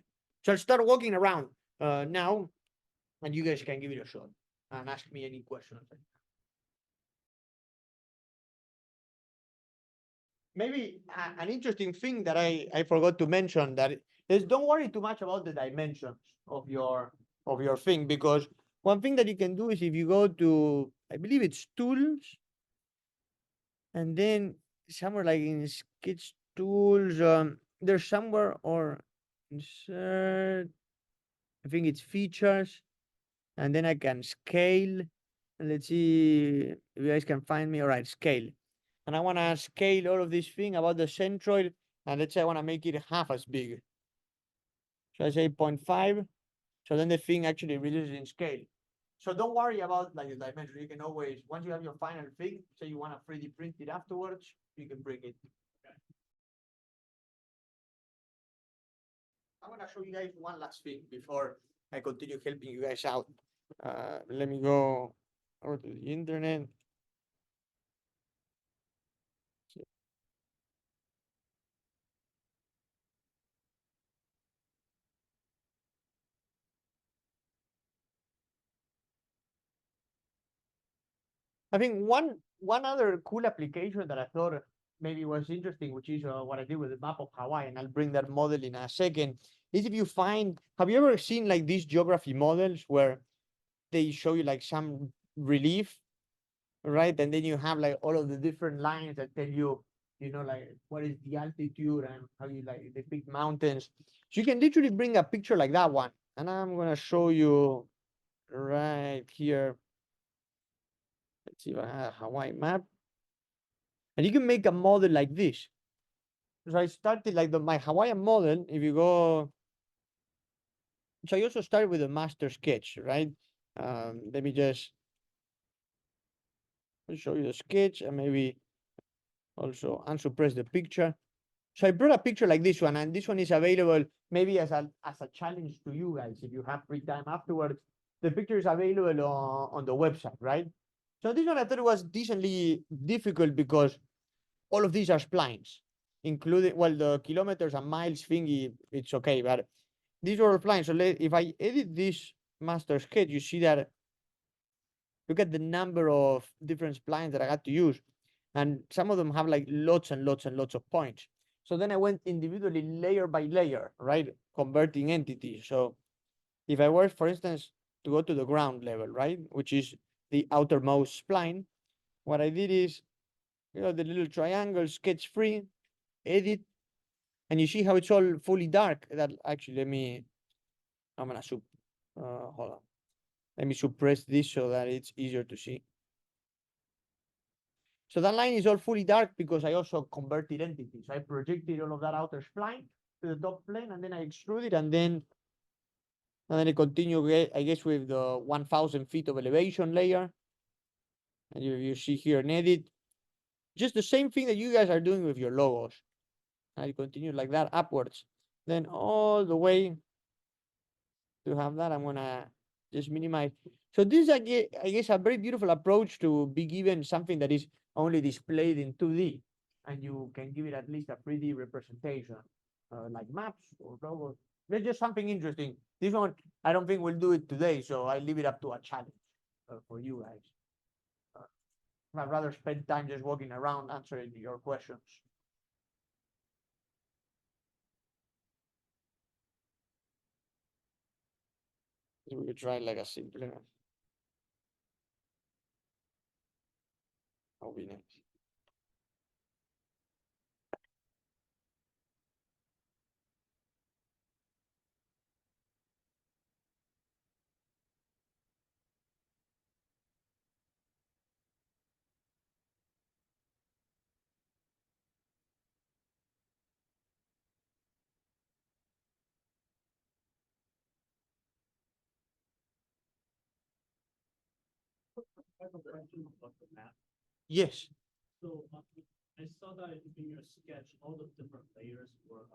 So I'll start walking around now, and you guys can give it a shot and ask me any questions. Maybe an interesting thing that I forgot to mention that is don't worry too much about the dimensions of your thing, because one thing that you can do is if you go to, I believe it's tools, and then somewhere like in sketch tools, there's somewhere or insert, I think it's features, and then I can scale. And let's see if you guys can find me. All right, scale. and I want to scale all of this thing about the centroid, and let's say I want to make it half as big. So I say 0.5, so then the thing actually reduces in scale. So don't worry about like the dimension. You can always, once you have your final thing, say you want to 3D print it afterwards, you can bring it. I'm gonna show you guys one last thing before I continue helping you guys out. Let me go over to the internet. I think one other cool application that I thought maybe was interesting, which is what I did with the map of Hawaii, and I'll bring that model in a second, is if you find, have you ever seen like these geography models where they show you like some relief, right? And then you have like all of the different lines that tell you, you know, like what is the altitude and how you like depict mountains. So you can literally bring a picture like that one. And I'm gonna show you right here. Let's see if I have a Hawaii map. And you can make a model like this. So I started like my Hawaiian model. If you go, so I also started with a master sketch, right? Let me just show you the sketch and maybe also unsuppress the picture. So I brought a picture like this one, and this one is available maybe as a challenge to you guys if you have free time afterwards. The picture is available on the website, right? So this one I thought it was decently difficult because all of these are splines, including, well, the kilometers and miles thingy, it's okay, but these are all splines. So if I edit this master sketch, you see that, look at the number of different splines that I had to use. And some of them have like lots and lots and lots of points. So then I went individually layer by layer, right? Converting entities. So if I were, for instance, to go to the ground level, right? Which is the outermost spline, what I did is, you know, the little triangle, sketch free, edit, and you see how it's all fully dark. That actually, I'm gonna hold on. Let me suppress this so that it's easier to see. So that line is all fully dark because I also converted entities. I projected all of that outer spline to the top plane, and then I extruded, and then I continue, I guess, with the 1,000 feet of elevation layer. And you see here an edit, just the same thing that you guys are doing with your logos. I continue like that upwards. Then all the way to have that, I'm gonna just minimize. So this is, I guess, a very beautiful approach to be given something that is only displayed in 2D, and you can give it at least a 3D representation, like maps or logos. There's just something interesting. This one, I don't think we'll do it today, so I leave it up to a challenge for you guys. I'd rather spend time just walking around answering your questions. We could try like a simpler. That would be nice. I have a question about the map. Yes. So I saw that in your sketch, all the different layers were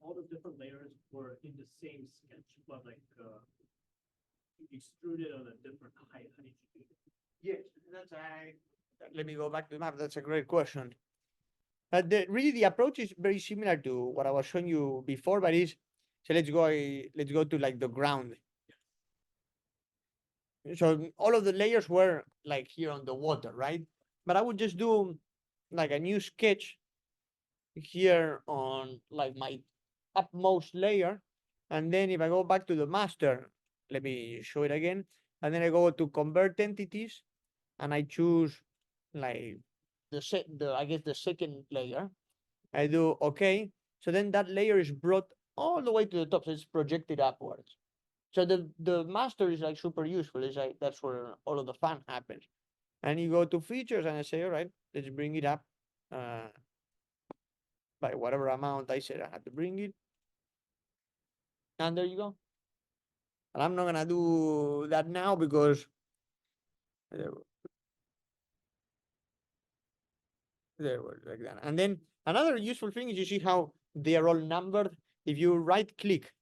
all the different layers were in the same sketch, but like extruded on a different height. How did you do that? Yes, let me go back to the map. That's a great question. Really, the approach is very similar to what I was showing you before, but so let's go to like the ground. So all of the layers were like here on the water, right? But I would just do like a new sketch here on like my upmost layer. And then if I go back to the master, let me show it again. And then I go to convert entities, and I choose like I guess the second layer. I do okay. So then that layer is brought all the way to the top. So it's projected upwards. So the master is like super useful. It's like that's where all of the fun happens. And you go to features and I say, all right, let's bring it up by whatever amount I said I had to bring it. And there you go. And I'm not gonna do that now because there was like that. And then another useful thing is you see how they are all numbered. If you right click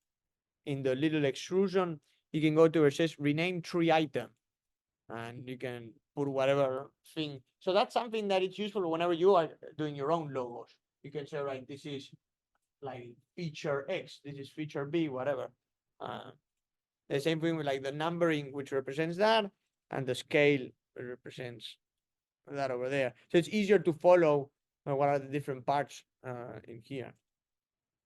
in the little extrusion, you can go to where it says rename tree item. And you can put whatever thing. So that's something that is useful whenever you are doing your own logos. You can say, right, this is like feature X, this is feature B, whatever. The same thing with like the numbering, which represents that, and the scale represents that over there. So it's easier to follow what are the different parts in here.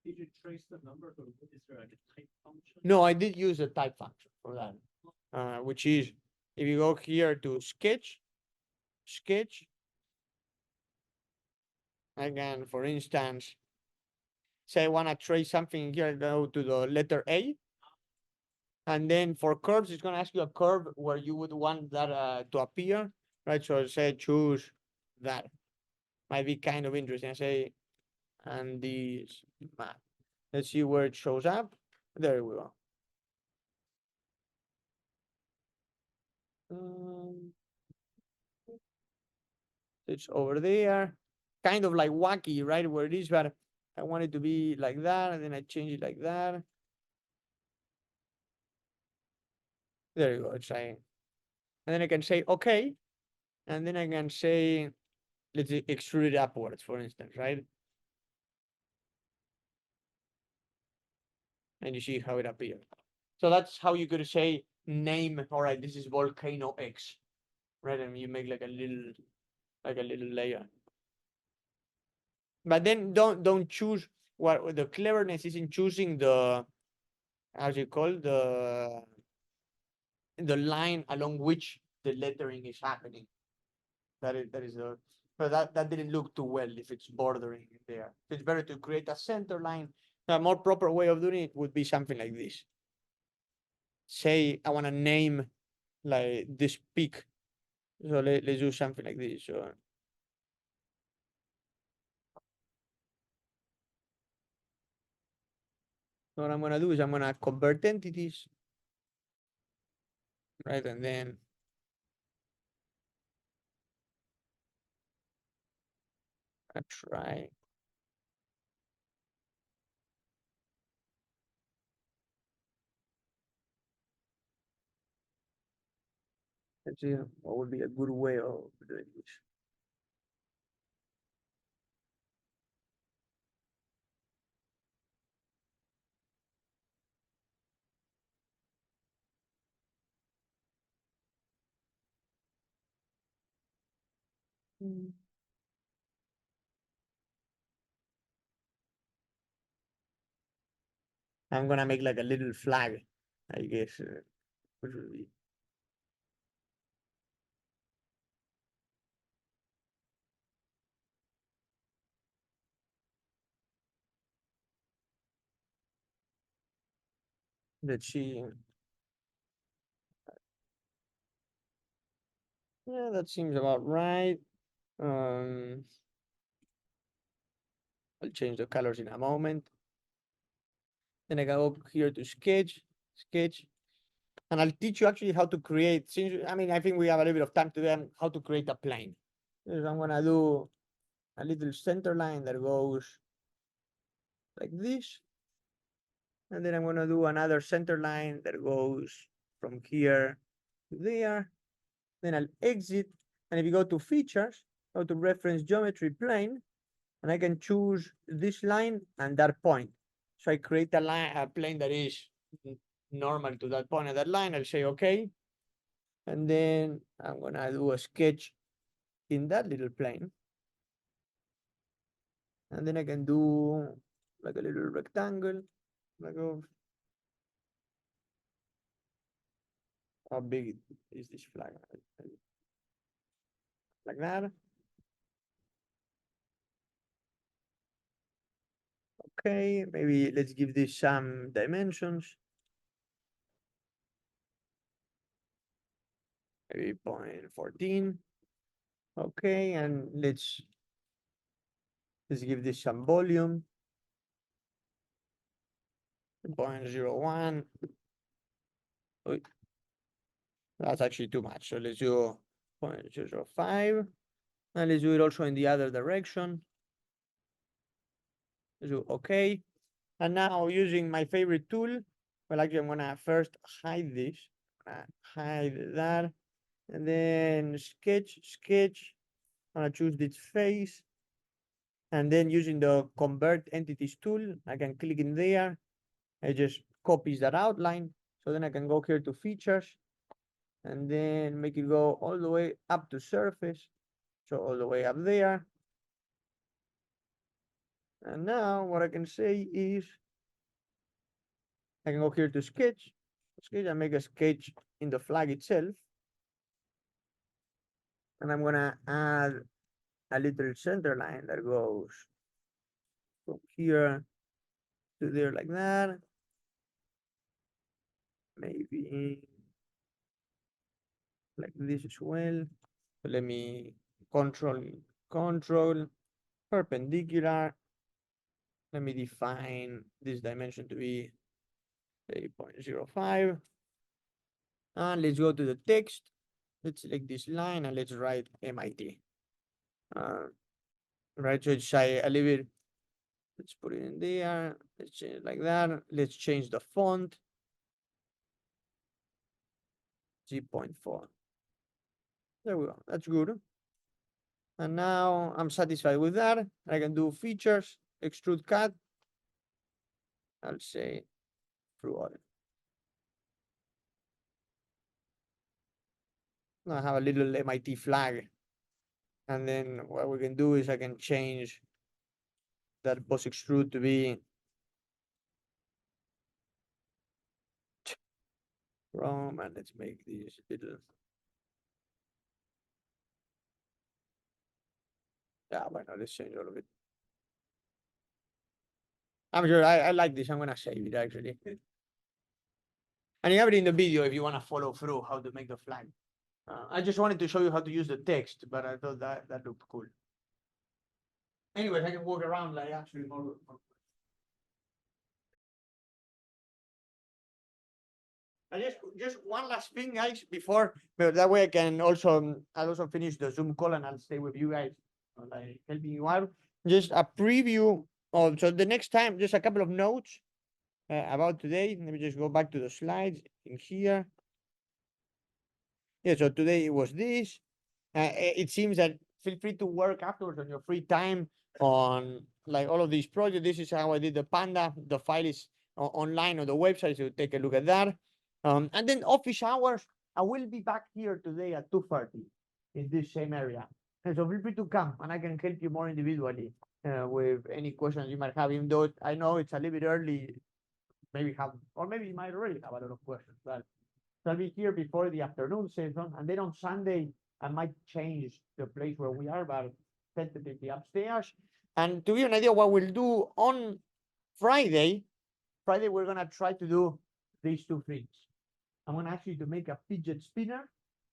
Did you trace the number, or is there like a type function? No, I did use a type function for that, which is if you go here to sketch, I can, for instance, say I want to trace something here, go to the letter A. And then for curves, it's going to ask you a curve where you would want that to appear, right? So say choose that. Might be kind of interesting. I say, and this map. Let's see where it shows up. There we go. It's over there, kind of like wacky, right? Where it is, but I want it to be like that, and then I change it like that. There you go, it's saying. And then I can say, okay. And then I can say, let's extrude it upwards, for instance, right? And you see how it appears. So that's how you could say name, all right, this is volcano X, right? And you make like a little layer. But then don't choose what the cleverness is in choosing the, how's it called, the line along which the lettering is happening. That is a, but that didn't look too well if it's bordering there. It's better to create a center line. A more proper way of doing it would be something like this. Say I want to name like this peak. So let's do something like this. So what I'm gonna do is I'm gonna convert entities, right? And then I try. Let's see what would be a good way of doing this. I'm gonna make like a little flag, I guess, which would be. Let's see. Yeah, that seems about right. I'll change the colors in a moment. Then I go here to sketch, and I'll teach you actually how to create. Since I mean, I think we have a little bit of time to learn how to create a plane. So I'm gonna do a little center line that goes like this, and then I'm gonna do another center line that goes from here to there. Then I'll exit, and if you go to features, go to reference geometry plane, and I can choose this line and that point. So I create a line, a plane that is normal to that point of that line. I'll say okay, and then I'm gonna do a sketch in that little plane, and then I can do like a little rectangle, like how big is this flag? Like that. Okay, maybe let's give this some dimensions. Maybe 0.14. Okay, and let's give this some volume. 0.01. Oy. That's actually too much. So let's do 0.005. And let's do it also in the other direction. Let's do okay. And now using my favorite tool, well, actually, I'm gonna first hide this. Hide that. And then sketch. I'm gonna choose this face. And then using the convert entities tool, I can click in there. It just copies that outline. So then I can go here to features and then make it go all the way up to surface. So all the way up there. And now what I can say is I can go here to sketch and make a sketch in the flag itself. And I'm gonna add a little center line that goes from here to there like that. Maybe like this as well. So let me control perpendicular. Let me define this dimension to be 0.05. And let's go to the text. Let's select this line and let's write MIT. Right, so it's a little bit. Let's put it in there. Let's change it like that. Let's change the font. G.4. There we go. That's good. And now I'm satisfied with that. I can do features, extrude CAD. I'll say through all. Now I have a little MIT flag. And then what we can do is I can change that post extrude to be from, and let's make this little. Yeah, why not? Let's change all of it. I'm sure I like this. I'm gonna save it actually. And you have it in the video if you want to follow through how to make the flag. I just wanted to show you how to use the text, but I thought that looked cool. Anyways, I can walk around like actually more. And just one last thing, guys, before, but that way I can also I'll also finish the Zoom call and I'll stay with you guys, like helping you out. Just a preview of so the next time, just a couple of notes about today. Let me just go back to the slides in here. Yeah, so today it was this. It seems that feel free to work afterwards on your free time on like all of these projects. This is how I did the Panda. The file is online on the website, so take a look at that. And then office hours, I will be back here today at 2:30 in this same area. And so feel free to come and I can help you more individually with any questions you might have, even though I know it's a little bit early, maybe you might already have a lot of questions, but I'll be here before the afternoon session, and then on Sunday, I might change the place where we are, but tentatively upstairs. And to give you an idea what we'll do on Friday, we're gonna try to do these two things. I'm gonna ask you to make a fidget spinner,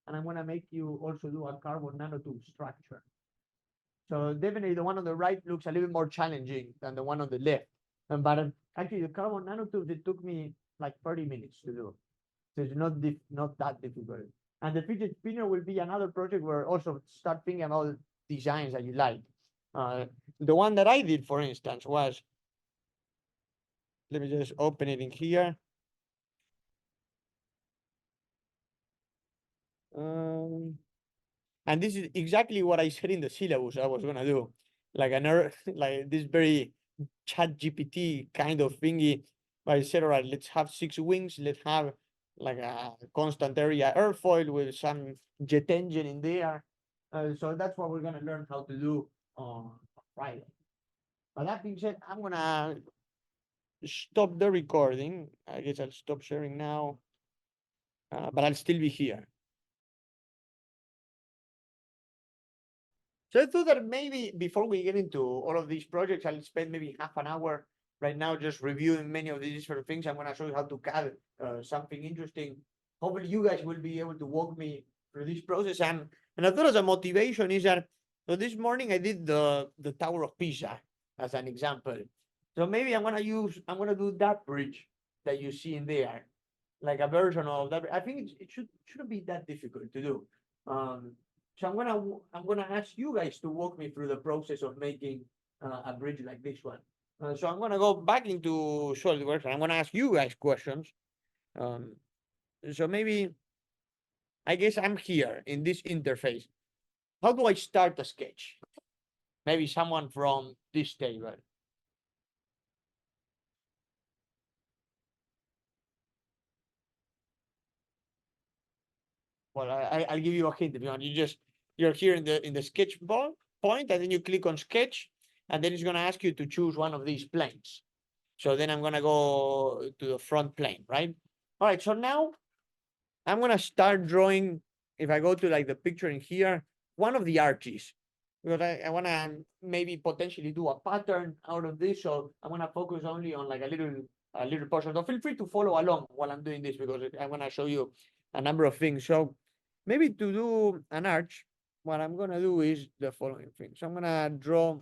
and I'm gonna make you also do a carbon nanotube structure. So definitely the one on the right looks a little bit more challenging than the one on the left. But actually the carbon nanotubes, it took me like 30 minutes to do. So it's not that difficult. And the fidget spinner will be another project where also start thinking about designs that you like. The one that I did, for instance, was, let me just open it in here. And this is exactly what I said in the syllabus I was gonna do, like like this very ChatGPT kind of thingy. I said, all right, let's have 6 wings. Let's have like a constant area airfoil with some jet engine in there. So that's what we're gonna learn how to do on Friday. But that being said, I'm gonna stop the recording. I guess I'll stop sharing now, but I'll still be here. So I thought that maybe before we get into all of these projects, I'll spend maybe half an hour right now just reviewing many of these different things. I'm going to show you how to CAD something interesting. Hopefully you guys will be able to walk me through this process. And And I thought as a motivation is that, so this morning I did the Tower of Pisa as an example. So maybe I'm gonna do that bridge that you see in there, like a version of that. I think it shouldn't be that difficult to do. So I'm gonna ask you guys to walk me through the process of making a bridge like this one. So I'm gonna go back into SolidWorks and I'm gonna ask you guys questions. So maybe I guess I'm here in this interface. How do I start a sketch? Maybe someone from this table. Well, I'll give you a hint if you want. You're here in the sketch point, and then you click on sketch, and then it's gonna ask you to choose one of these planes. So then I'm gonna go to the front plane, right? All right, so now I'm gonna start drawing. If I go to like the picture in here, one of the arches, because I wanna maybe potentially do a pattern out of this. So I'm gonna focus only on like a little portion. So feel free to follow along while I'm doing this because I'm gonna show you a number of things. So maybe to do an arch, what I'm gonna do is the following thing. So I'm gonna draw.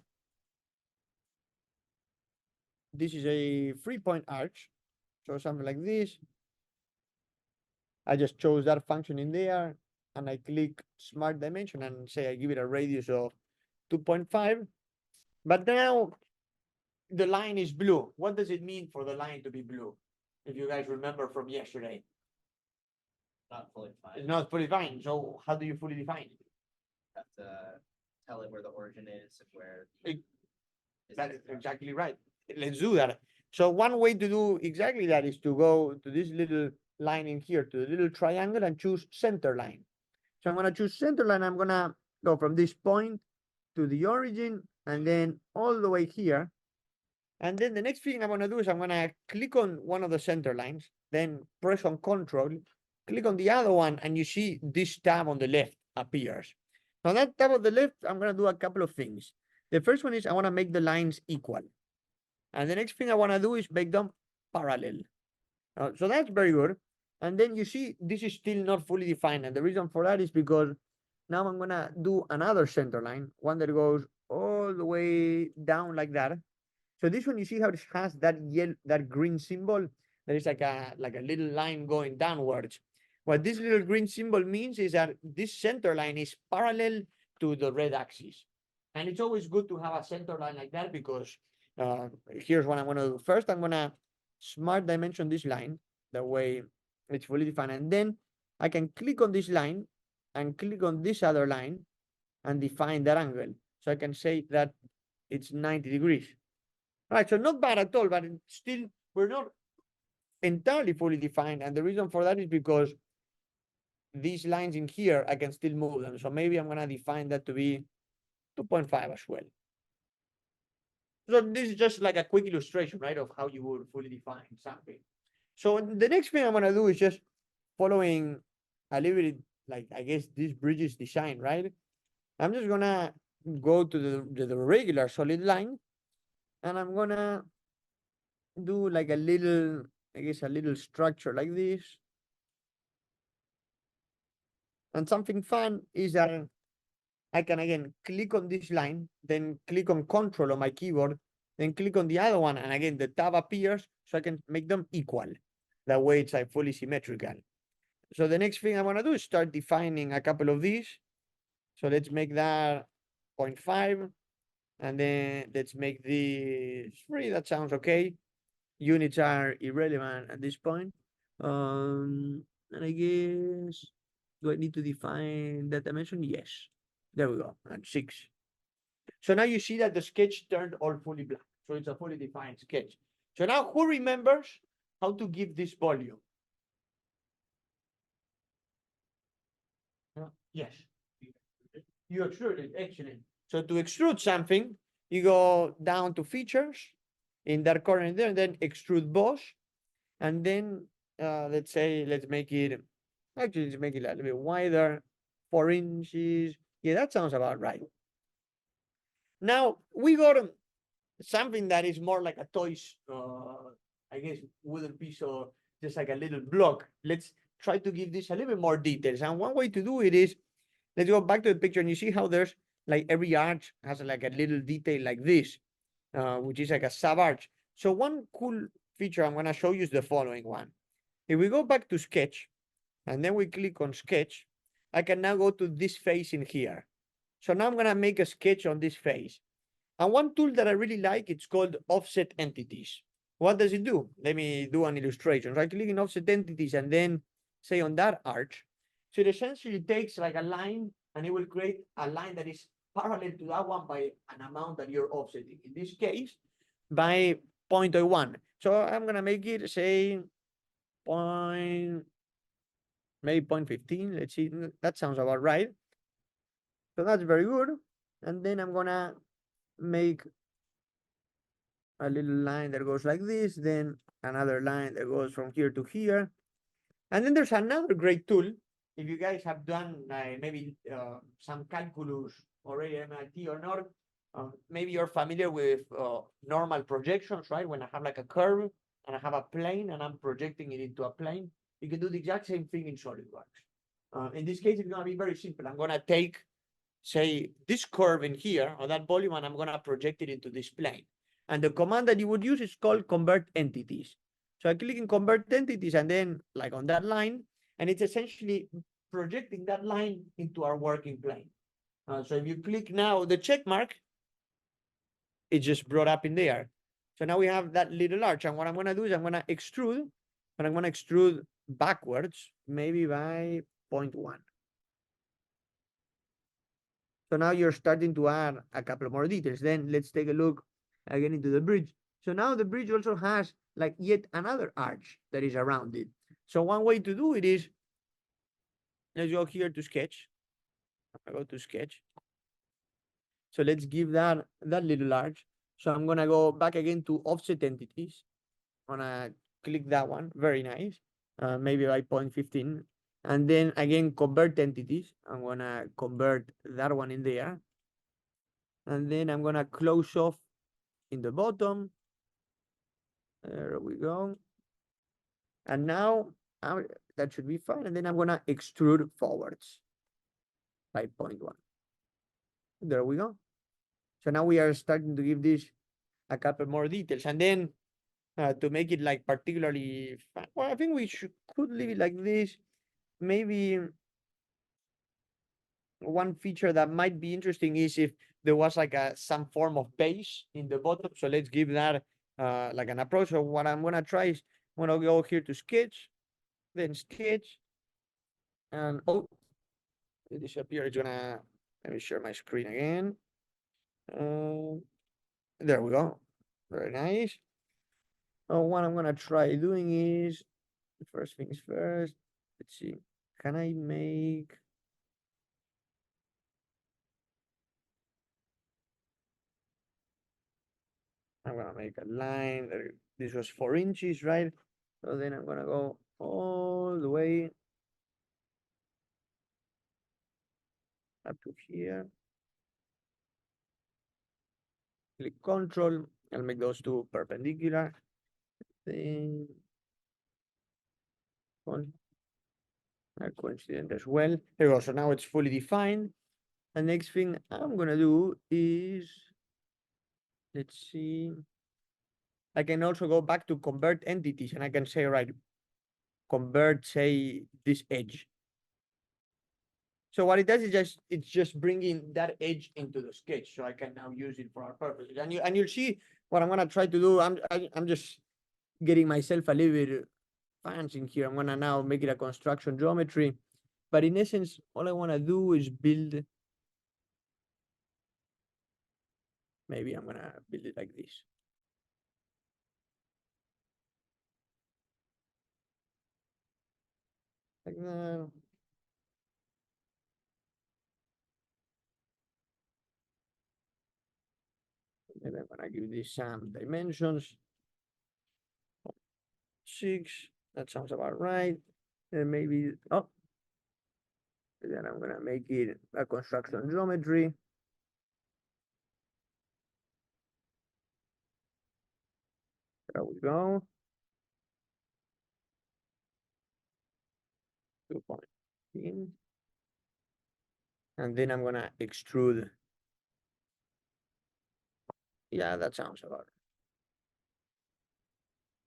This is a 3-point arch. So something like this. I just chose that function in there and I click smart dimension and say I give it a radius of 2.5. But now the line is blue. What does it mean for the line to be blue? If you guys remember from yesterday, Not fully it's defined. not fully defined. So how do you fully define it? Have to tell it where the origin is and where. It- is That the is construction. exactly right. Let's do that. So one way to do exactly that is to go to this little line in here, to the little triangle and choose center line. So I'm gonna choose center line. I'm gonna go from this point to the origin and then all the way here. And then the next thing I'm gonna do is I'm gonna click on one of the center lines, then press on Control, click on the other one, and you see this tab on the left appears. Now that tab on the left, I'm gonna do a couple of things. The first one is I wanna make the lines equal. And the next thing I wanna do is make them parallel. So that's very good. And then you see this is still not fully defined. And the reason for that is because now I'm gonna do another center line, one that goes all the way down like that. So this one, you see how it has that that green symbol? There is like a little line going downwards. What this little green symbol means is that this center line is parallel to the red axis. And it's always good to have a center line like that because here's what I'm gonna do. First, I'm gonna smart dimension this line, that way it's fully defined. And then I can click on this line and click on this other line and define that angle. So I can say that it's 90 degrees. All right, so not bad at all, but still we're not entirely fully defined. And the reason for that is because these lines in here, I can still move them. So maybe I'm gonna define that to be 2.5 as well. So this is just like a quick illustration, right, of how you would fully define something. So the next thing I'm gonna do is just following a little bit like, I guess, this bridge's design, right? I'm just gonna go to the regular solid line and I'm gonna do like a little, I guess, a little structure like this. And something fun is that I can again click on this line, then click on Control on my keyboard, then click on the other one, and again the tab appears, so I can make them equal. That way it's like fully symmetrical. So the next thing I want to do is start defining a couple of these. So let's make that 0.5, and then let's make this 3. That sounds okay. Units are irrelevant at this point. And I guess, do I need to define that dimension? Yes. There we go, and 6. So now you see that the sketch turned all fully black. So it's a fully defined sketch. So now who remembers how to give this volume? Yes. You extrude it, excellent. So to extrude something, you go down to features in that corner there, and then extrude boss. And then let's make it, actually let's make it a little bit wider, 4 inches. Yeah, that sounds about right. Now we got something that is more like a toys, I guess, wooden piece or just like a little block. Let's try to give this a little bit more details. And one way to do it is let's go back to the picture and you see how there's like every arch has like a little detail like this, which is like a sub arch. So one cool feature I'm gonna show you is the following one. If we go back to sketch and then we click on sketch, I can now go to this face in here. So now I'm gonna make a sketch on this face. And one tool that I really like, it's called offset entities. What does it do? Let me do an illustration. Right click in offset entities and then say on that arch. So it essentially takes like a line and it will create a line that is parallel to that one by an amount that you're offsetting. In this case, by 0.01. So I'm gonna make it say maybe 0.15. Let's see, that sounds about right. So that's very good. And then I'm gonna make a little line that goes like this, then another line that goes from here to here. And then there's another great tool. If you guys have done maybe some calculus already at MIT or not, maybe you're familiar with normal projections, right? When I have like a curve and I have a plane and I'm projecting it into a plane, you can do the exact same thing in SolidWorks. In this case, it's gonna be very simple. I'm gonna take, say, this curve in here or that volume, and I'm gonna project it into this plane. And the command that you would use is called convert entities. So I click in convert entities and then like on that line, and it's essentially projecting that line into our working plane. So if you click now the check mark, it just brought up in there. So now we have that little arch. And what I'm gonna do is I'm gonna extrude, and I'm gonna extrude backwards, maybe by 0.1. So now you're starting to add a couple more details. Then let's take a look again into the bridge. So now the bridge also has like yet another arch that is around it. So one way to do it is, let's go here to sketch. I go to sketch. So let's give that little arch. So I'm gonna go back again to offset entities. I'm gonna click that one, very nice. Maybe by 0.15. And then again, convert entities. I'm gonna convert that one in there. And then I'm gonna close off in the bottom. There we go. And now that should be fine. And then I'm gonna extrude forwards by 0.1. There we go. So now we are starting to give this a couple more details. And then to make it like particularly fun, well, I think we could leave it like this. Maybe one feature that might be interesting is if there was like some form of base in the bottom. So let's give that like an approach. So what I'm gonna try is I'm gonna go here to sketch, then sketch, and oh, it disappeared. It's gonna, let me share my screen again. There we go. Very nice. Oh, what I'm gonna try doing is, first things first. Let's see. Can I make? I'm gonna make a line that this was 4 inches, right? So then I'm gonna go all the way up to here. Click Control. I'll make those two perpendicular. Then coincident as well. There we go. So now it's fully defined. The next thing I'm gonna do is, let's see. I can also go back to convert entities and I can say, right, convert, say, this edge. So what it does is it's just bringing that edge into the sketch, so I can now use it for our purposes. And you'll see what I'm gonna try to do. I'm just getting myself a little bit fancy in here. I'm gonna now make it a construction geometry, but in essence, all I wanna do is build. Maybe I'm gonna build it like this. Like that. Maybe I'm gonna give this some dimensions. 6, that sounds about right. And maybe, oh, then I'm gonna make it a construction geometry. There we go. 2.15. And then I'm gonna extrude. Yeah, that sounds about it.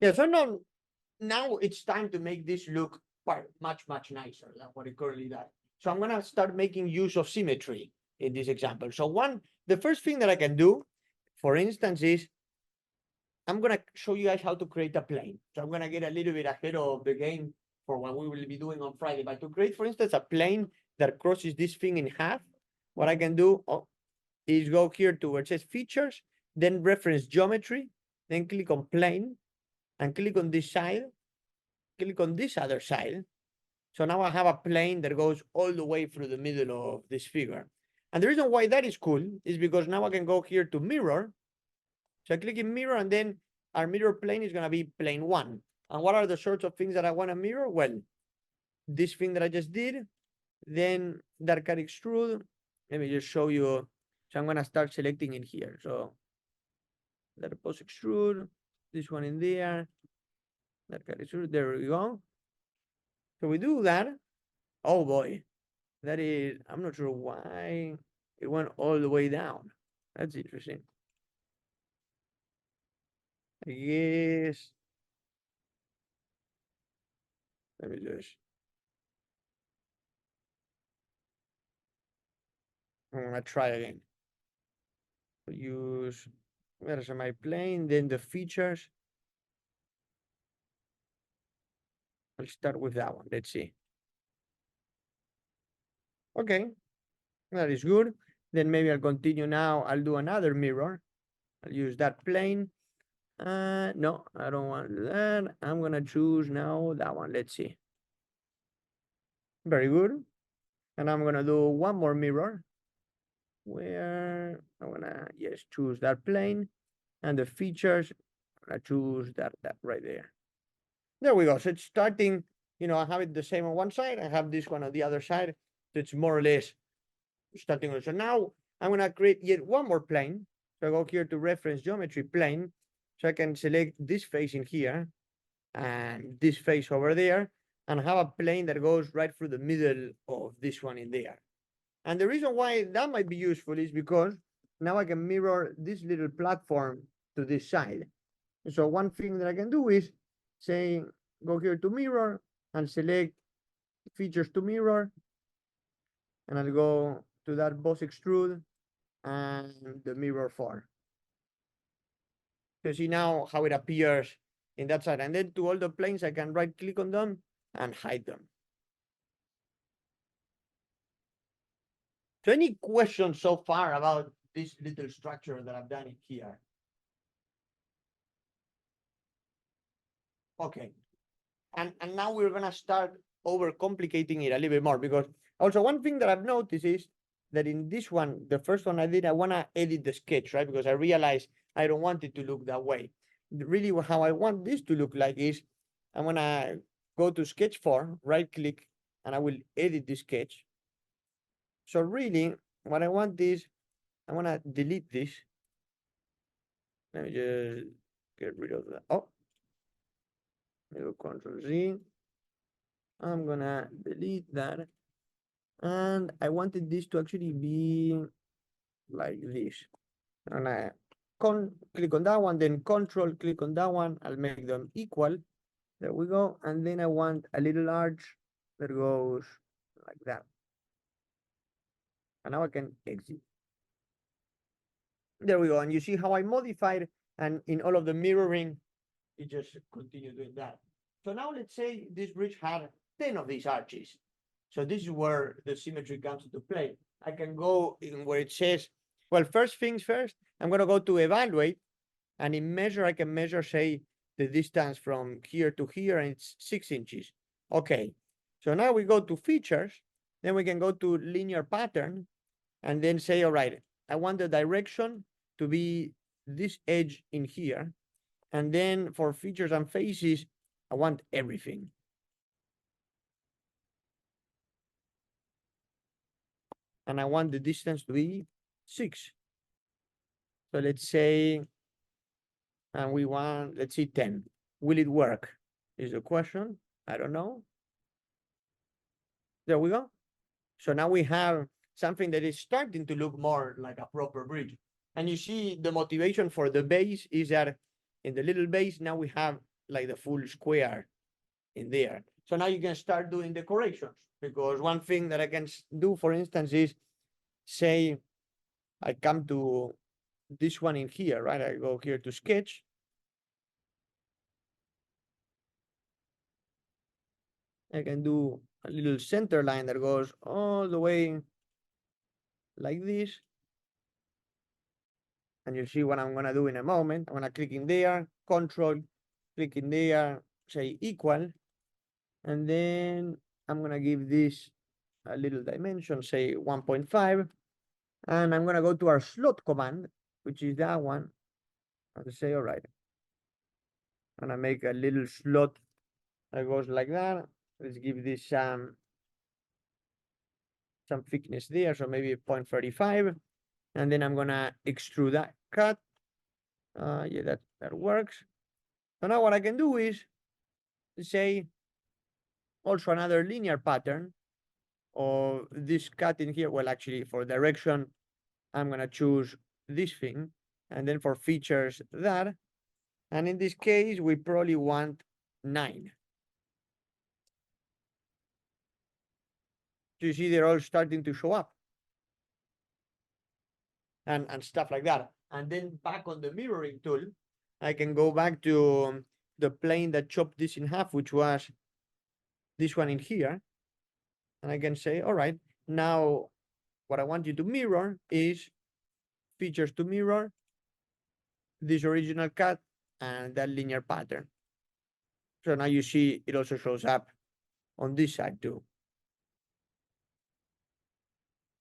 Yeah, so now it's time to make this look much nicer than what it currently does. So I'm gonna start making use of symmetry in this example. So the first thing that I can do, for instance, is I'm gonna show you guys how to create a plane. So I'm gonna get a little bit ahead of the game for what we will be doing on Friday. But to create, for instance, a plane that crosses this thing in half, what I can do is go here to where it says features, then reference geometry, then click on plane, and click on this side, click on this other side. So now I have a plane that goes all the way through the middle of this figure. And the reason why that is cool is because now I can go here to mirror. So I click in mirror, and then our mirror plane is gonna be plane 1. And what are the sorts of things that I wanna mirror? Well, this thing that I just did, then that CAD extrude. Let me just show you. So I'm gonna start selecting in here. So that post extrude, this one in there, that CAD extrude, there we go. So we do that. Oh boy, that is, I'm not sure why it went all the way down. That's interesting. I guess. Let me just. I'm gonna try again. Use, where's my plane? Then the features. I'll start with that one. Let's see. Okay, that is good. Then maybe I'll continue now. I'll do another mirror. I'll use that plane. No, I don't want that. I'm gonna choose now that one. Let's see. Very good. And I'm gonna do one more mirror where I'm gonna, yes, choose that plane, and the features, I'm gonna choose that right there. There we go. So it's starting, I have it the same on one side. I have this one on the other side. So it's more or less starting. So now I'm gonna create yet one more plane. So I go here to reference geometry plane. So I can select this face in here and this face over there, and have a plane that goes right through the middle of this one in there. And the reason why that might be useful is because now I can mirror this little platform to this side. So one thing that I can do is say, go here to mirror and select features to mirror. And I'll go to that boss extrude and the mirror 4. So see now how it appears in that side. And then to all the planes, I can right click on them and hide them. So any questions so far about this little structure that I've done in here? Okay. And now we're gonna start overcomplicating it a little bit more, because also one thing that I've noticed is that in this one, the first one I did, I wanna edit the sketch, right? Because I realized I don't want it to look that way. Really how I want this to look like is I'm gonna go to sketch 4, right click, and I will edit the sketch. So really what I want is I wanna delete this. Let me just get rid of that. Oh, go Control Z. I'm gonna delete that. And I wanted this to actually be like this. And I click on that one, then Control click on that one. I'll make them equal. There we go. And then I want a little arch that goes like that. And now I can exit. There we go. And you see how I modified, and in all of the mirroring, it just continued doing that. So now let's say this bridge had 10 of these arches. So this is where the symmetry comes into play. I can go in where it says, well, first things first, I'm gonna go to evaluate, and in measure, I can measure, say, the distance from here to here, and it's 6 inches. Okay, so now we go to features, then we can go to linear pattern, and then say, all right, I want the direction to be this edge in here. And then for features and faces, I want everything. And I want the distance to be 6. So let's say, and we want, let's see, 10. Will it work? Is the question. I don't know. There we go. So now we have something that is starting to look more like a proper bridge. And you see the motivation for the base is that in the little base, now we have like the full square in there. So now you can start doing decorations, because one thing that I can do, for instance, is say I come to this one in here, right? I go here to sketch. I can do a little center line that goes all the way like this. And you'll see what I'm gonna do in a moment. I'm gonna click in there, control, click in there, say equal. And then I'm gonna give this a little dimension, say 1.5. And I'm gonna go to our slot command, which is that one. And say, all right. I'm gonna make a little slot that goes like that. Let's give this some thickness there, so maybe 0.35. And then I'm gonna extrude that cut. Yeah, that works. So now what I can do is say also another linear pattern of this cut in here. Well, actually for direction, I'm gonna choose this thing, and then for features that. And in this case, we probably want 9. So you see they're all starting to show up. And stuff like that. And then back on the mirroring tool, I can go back to the plane that chopped this in half, which was this one in here. And I can say, all right, now what I want you to mirror is features to mirror this original cut and that linear pattern. So now you see it also shows up on this side too.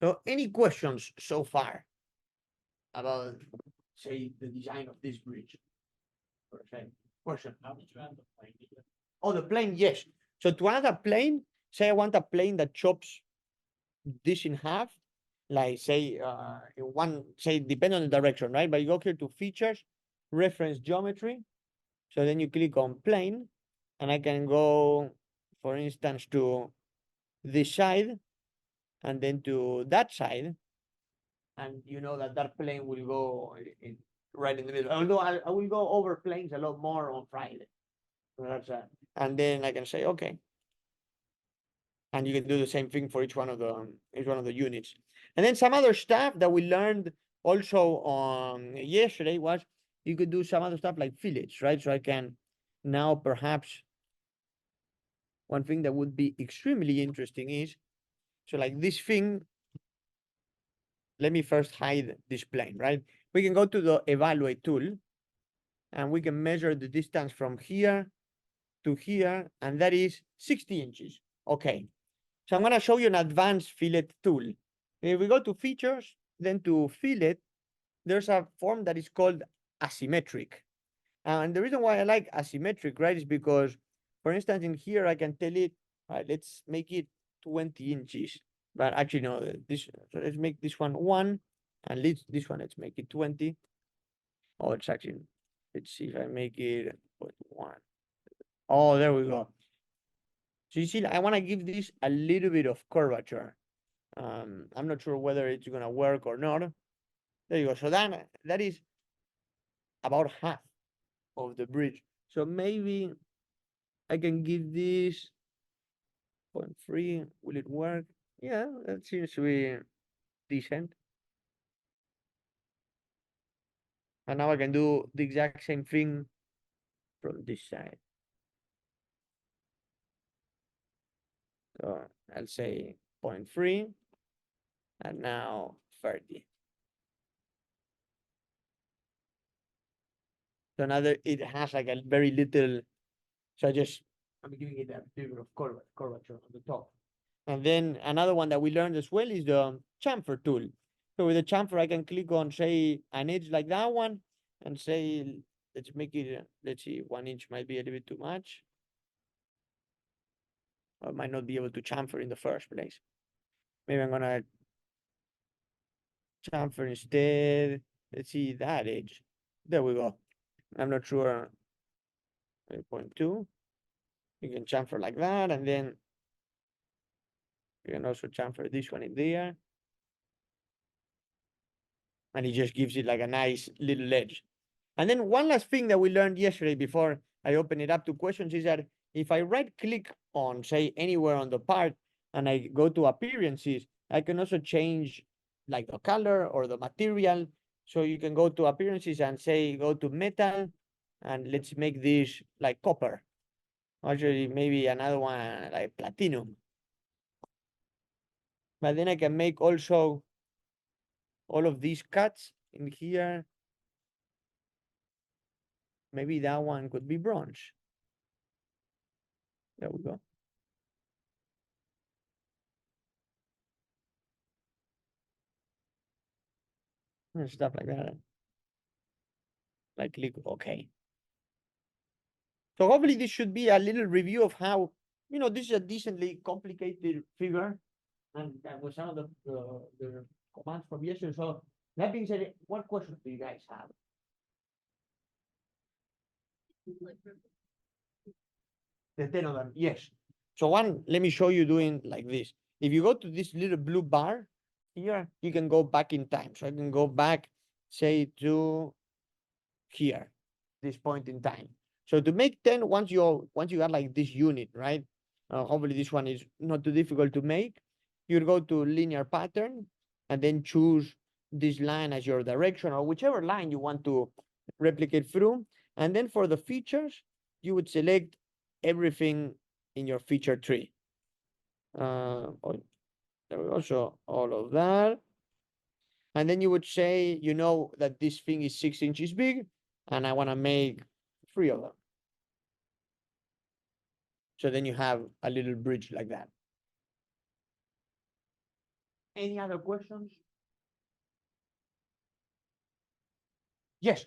So any questions so far about, say, the design of this bridge? Okay. Question. How did you add the plane? Oh, the plane, yes. So to add a plane, say I want a plane that chops this in half, like say in one, say depending on the direction, right? But you go here to features, reference geometry. So then you click on plane, and I can go, for instance, to this side, and then to that side. And you know that that plane will go in right in the middle. Although I will go over planes a lot more on Friday. So that's and then I can say, okay. And you can do the same thing for each one of the units. And then some other stuff that we learned also on yesterday was you could do some other stuff like fillets, right? So I can now perhaps one thing that would be extremely interesting is, so like this thing, let me first hide this plane, right? We can go to the evaluate tool and we can measure the distance from here to here, and that is 60 inches. Okay. So I'm gonna show you an advanced fillet tool. If we go to features, then to fillet, there's a form that is called asymmetric. And the reason why I like asymmetric, right, is because, for instance, in here, I can tell it, all right, let's make it 20 inches. But actually, no, so let's make this one 1, and this one, let's make it 20. Oh, it's actually, let's see if I make it 1. Oh, there we go. So you see, I want to give this a little bit of curvature. I'm not sure whether it's gonna work or not. There you go. So that is about half of the bridge. So maybe I can give this 0.3. Will it work? Yeah, that seems to be decent. And now I can do the exact same thing from this side. So I'll say 0.3 and now 30. So now that it has like a very little, so I'm giving it a bit of curvature on the top. And then another one that we learned as well is the chamfer tool. So with the chamfer, I can click on, say, an edge like that one and say, let's make it, let's see, 1 inch might be a little bit too much. I might not be able to chamfer in the first place. Maybe I'm gonna chamfer instead. Let's see that edge. There we go. I'm not sure. 0.2. You can chamfer like that, and then you can also chamfer this one in there. And it just gives it like a nice little edge. And then one last thing that we learned yesterday before I open it up to questions is that if I right click on, say, anywhere on the part and I go to appearances, I can also change like the color or the material. So you can go to appearances and say, go to metal, and let's make this like copper. Actually, maybe another one like platinum. But then I can make also all of these cuts in here. Maybe that one could be bronze. There we go. And stuff like that. Like click OK. So hopefully this should be a little review of how, this is a decently complicated figure. And that was some of the commands from yesterday. So that being said, what questions do you guys have? The 10 of them, yes. So one, let me show you doing like this. If you go to this little blue bar here, you can go back in time. So I can go back, say, to here, this point in time. So to make 10, once you got like this unit, right? Hopefully this one is not too difficult to make. You go to linear pattern and then choose this line as your direction or whichever line you want to replicate through. And then for the features, you would select everything in your feature tree. There we go. So all of that. And then you would say, that this thing is 6 inches big and I want to make 3 of them. So then you have a little bridge like that. Any other questions? Yes.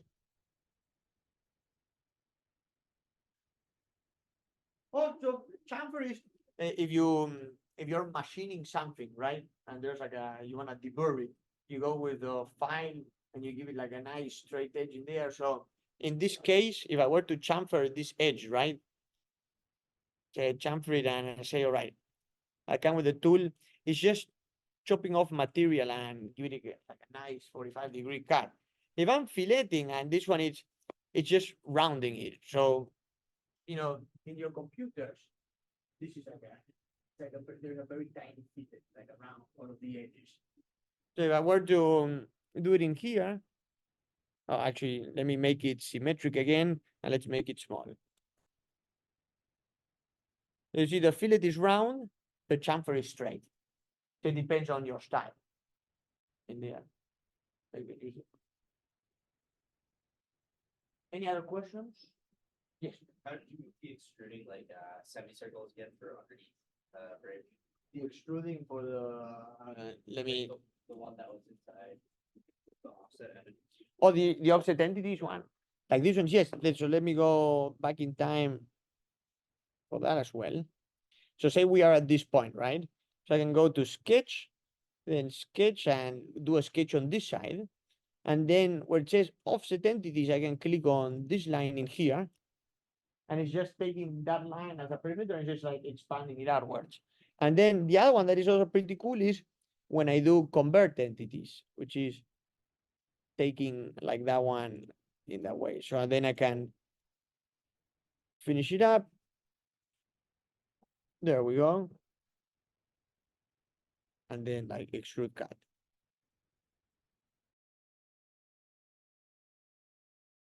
Also, chamfer is if you're machining something, right? And there's like you want to deburr it, you go with the file and you give it like a nice straight edge in there. So in this case, if I were to chamfer this edge, right? Chamfer it and say, all right, I come with the tool. It's just chopping off material and giving it like a nice 45-degree cut. If I'm filleting and this one it's just rounding it. So, in your computers, this is there's a very tiny fillet like around all of the edges. So if I were to do it in here, actually, let me make it symmetric again and let's make it small. You see the fillet is round, the chamfer is straight. So it depends on your style. In there. Any other questions? Yes. How did you be extruding like semicircles again for underneath bridge? The extruding for the The one that was inside the offset entity. Oh, the offset entities one. Like this one, yes. So let me go back in time for that as well. So say we are at this point, right? So I can go to sketch, then sketch and do a sketch on this side. And then where it says offset entities, I can click on this line in here. And it's just taking that line as a perimeter and just like expanding it outwards. And then the other one that is also pretty cool is when I do convert entities, which is taking like that one in that way. So then I can finish it up. There we go. And then like extrude cut.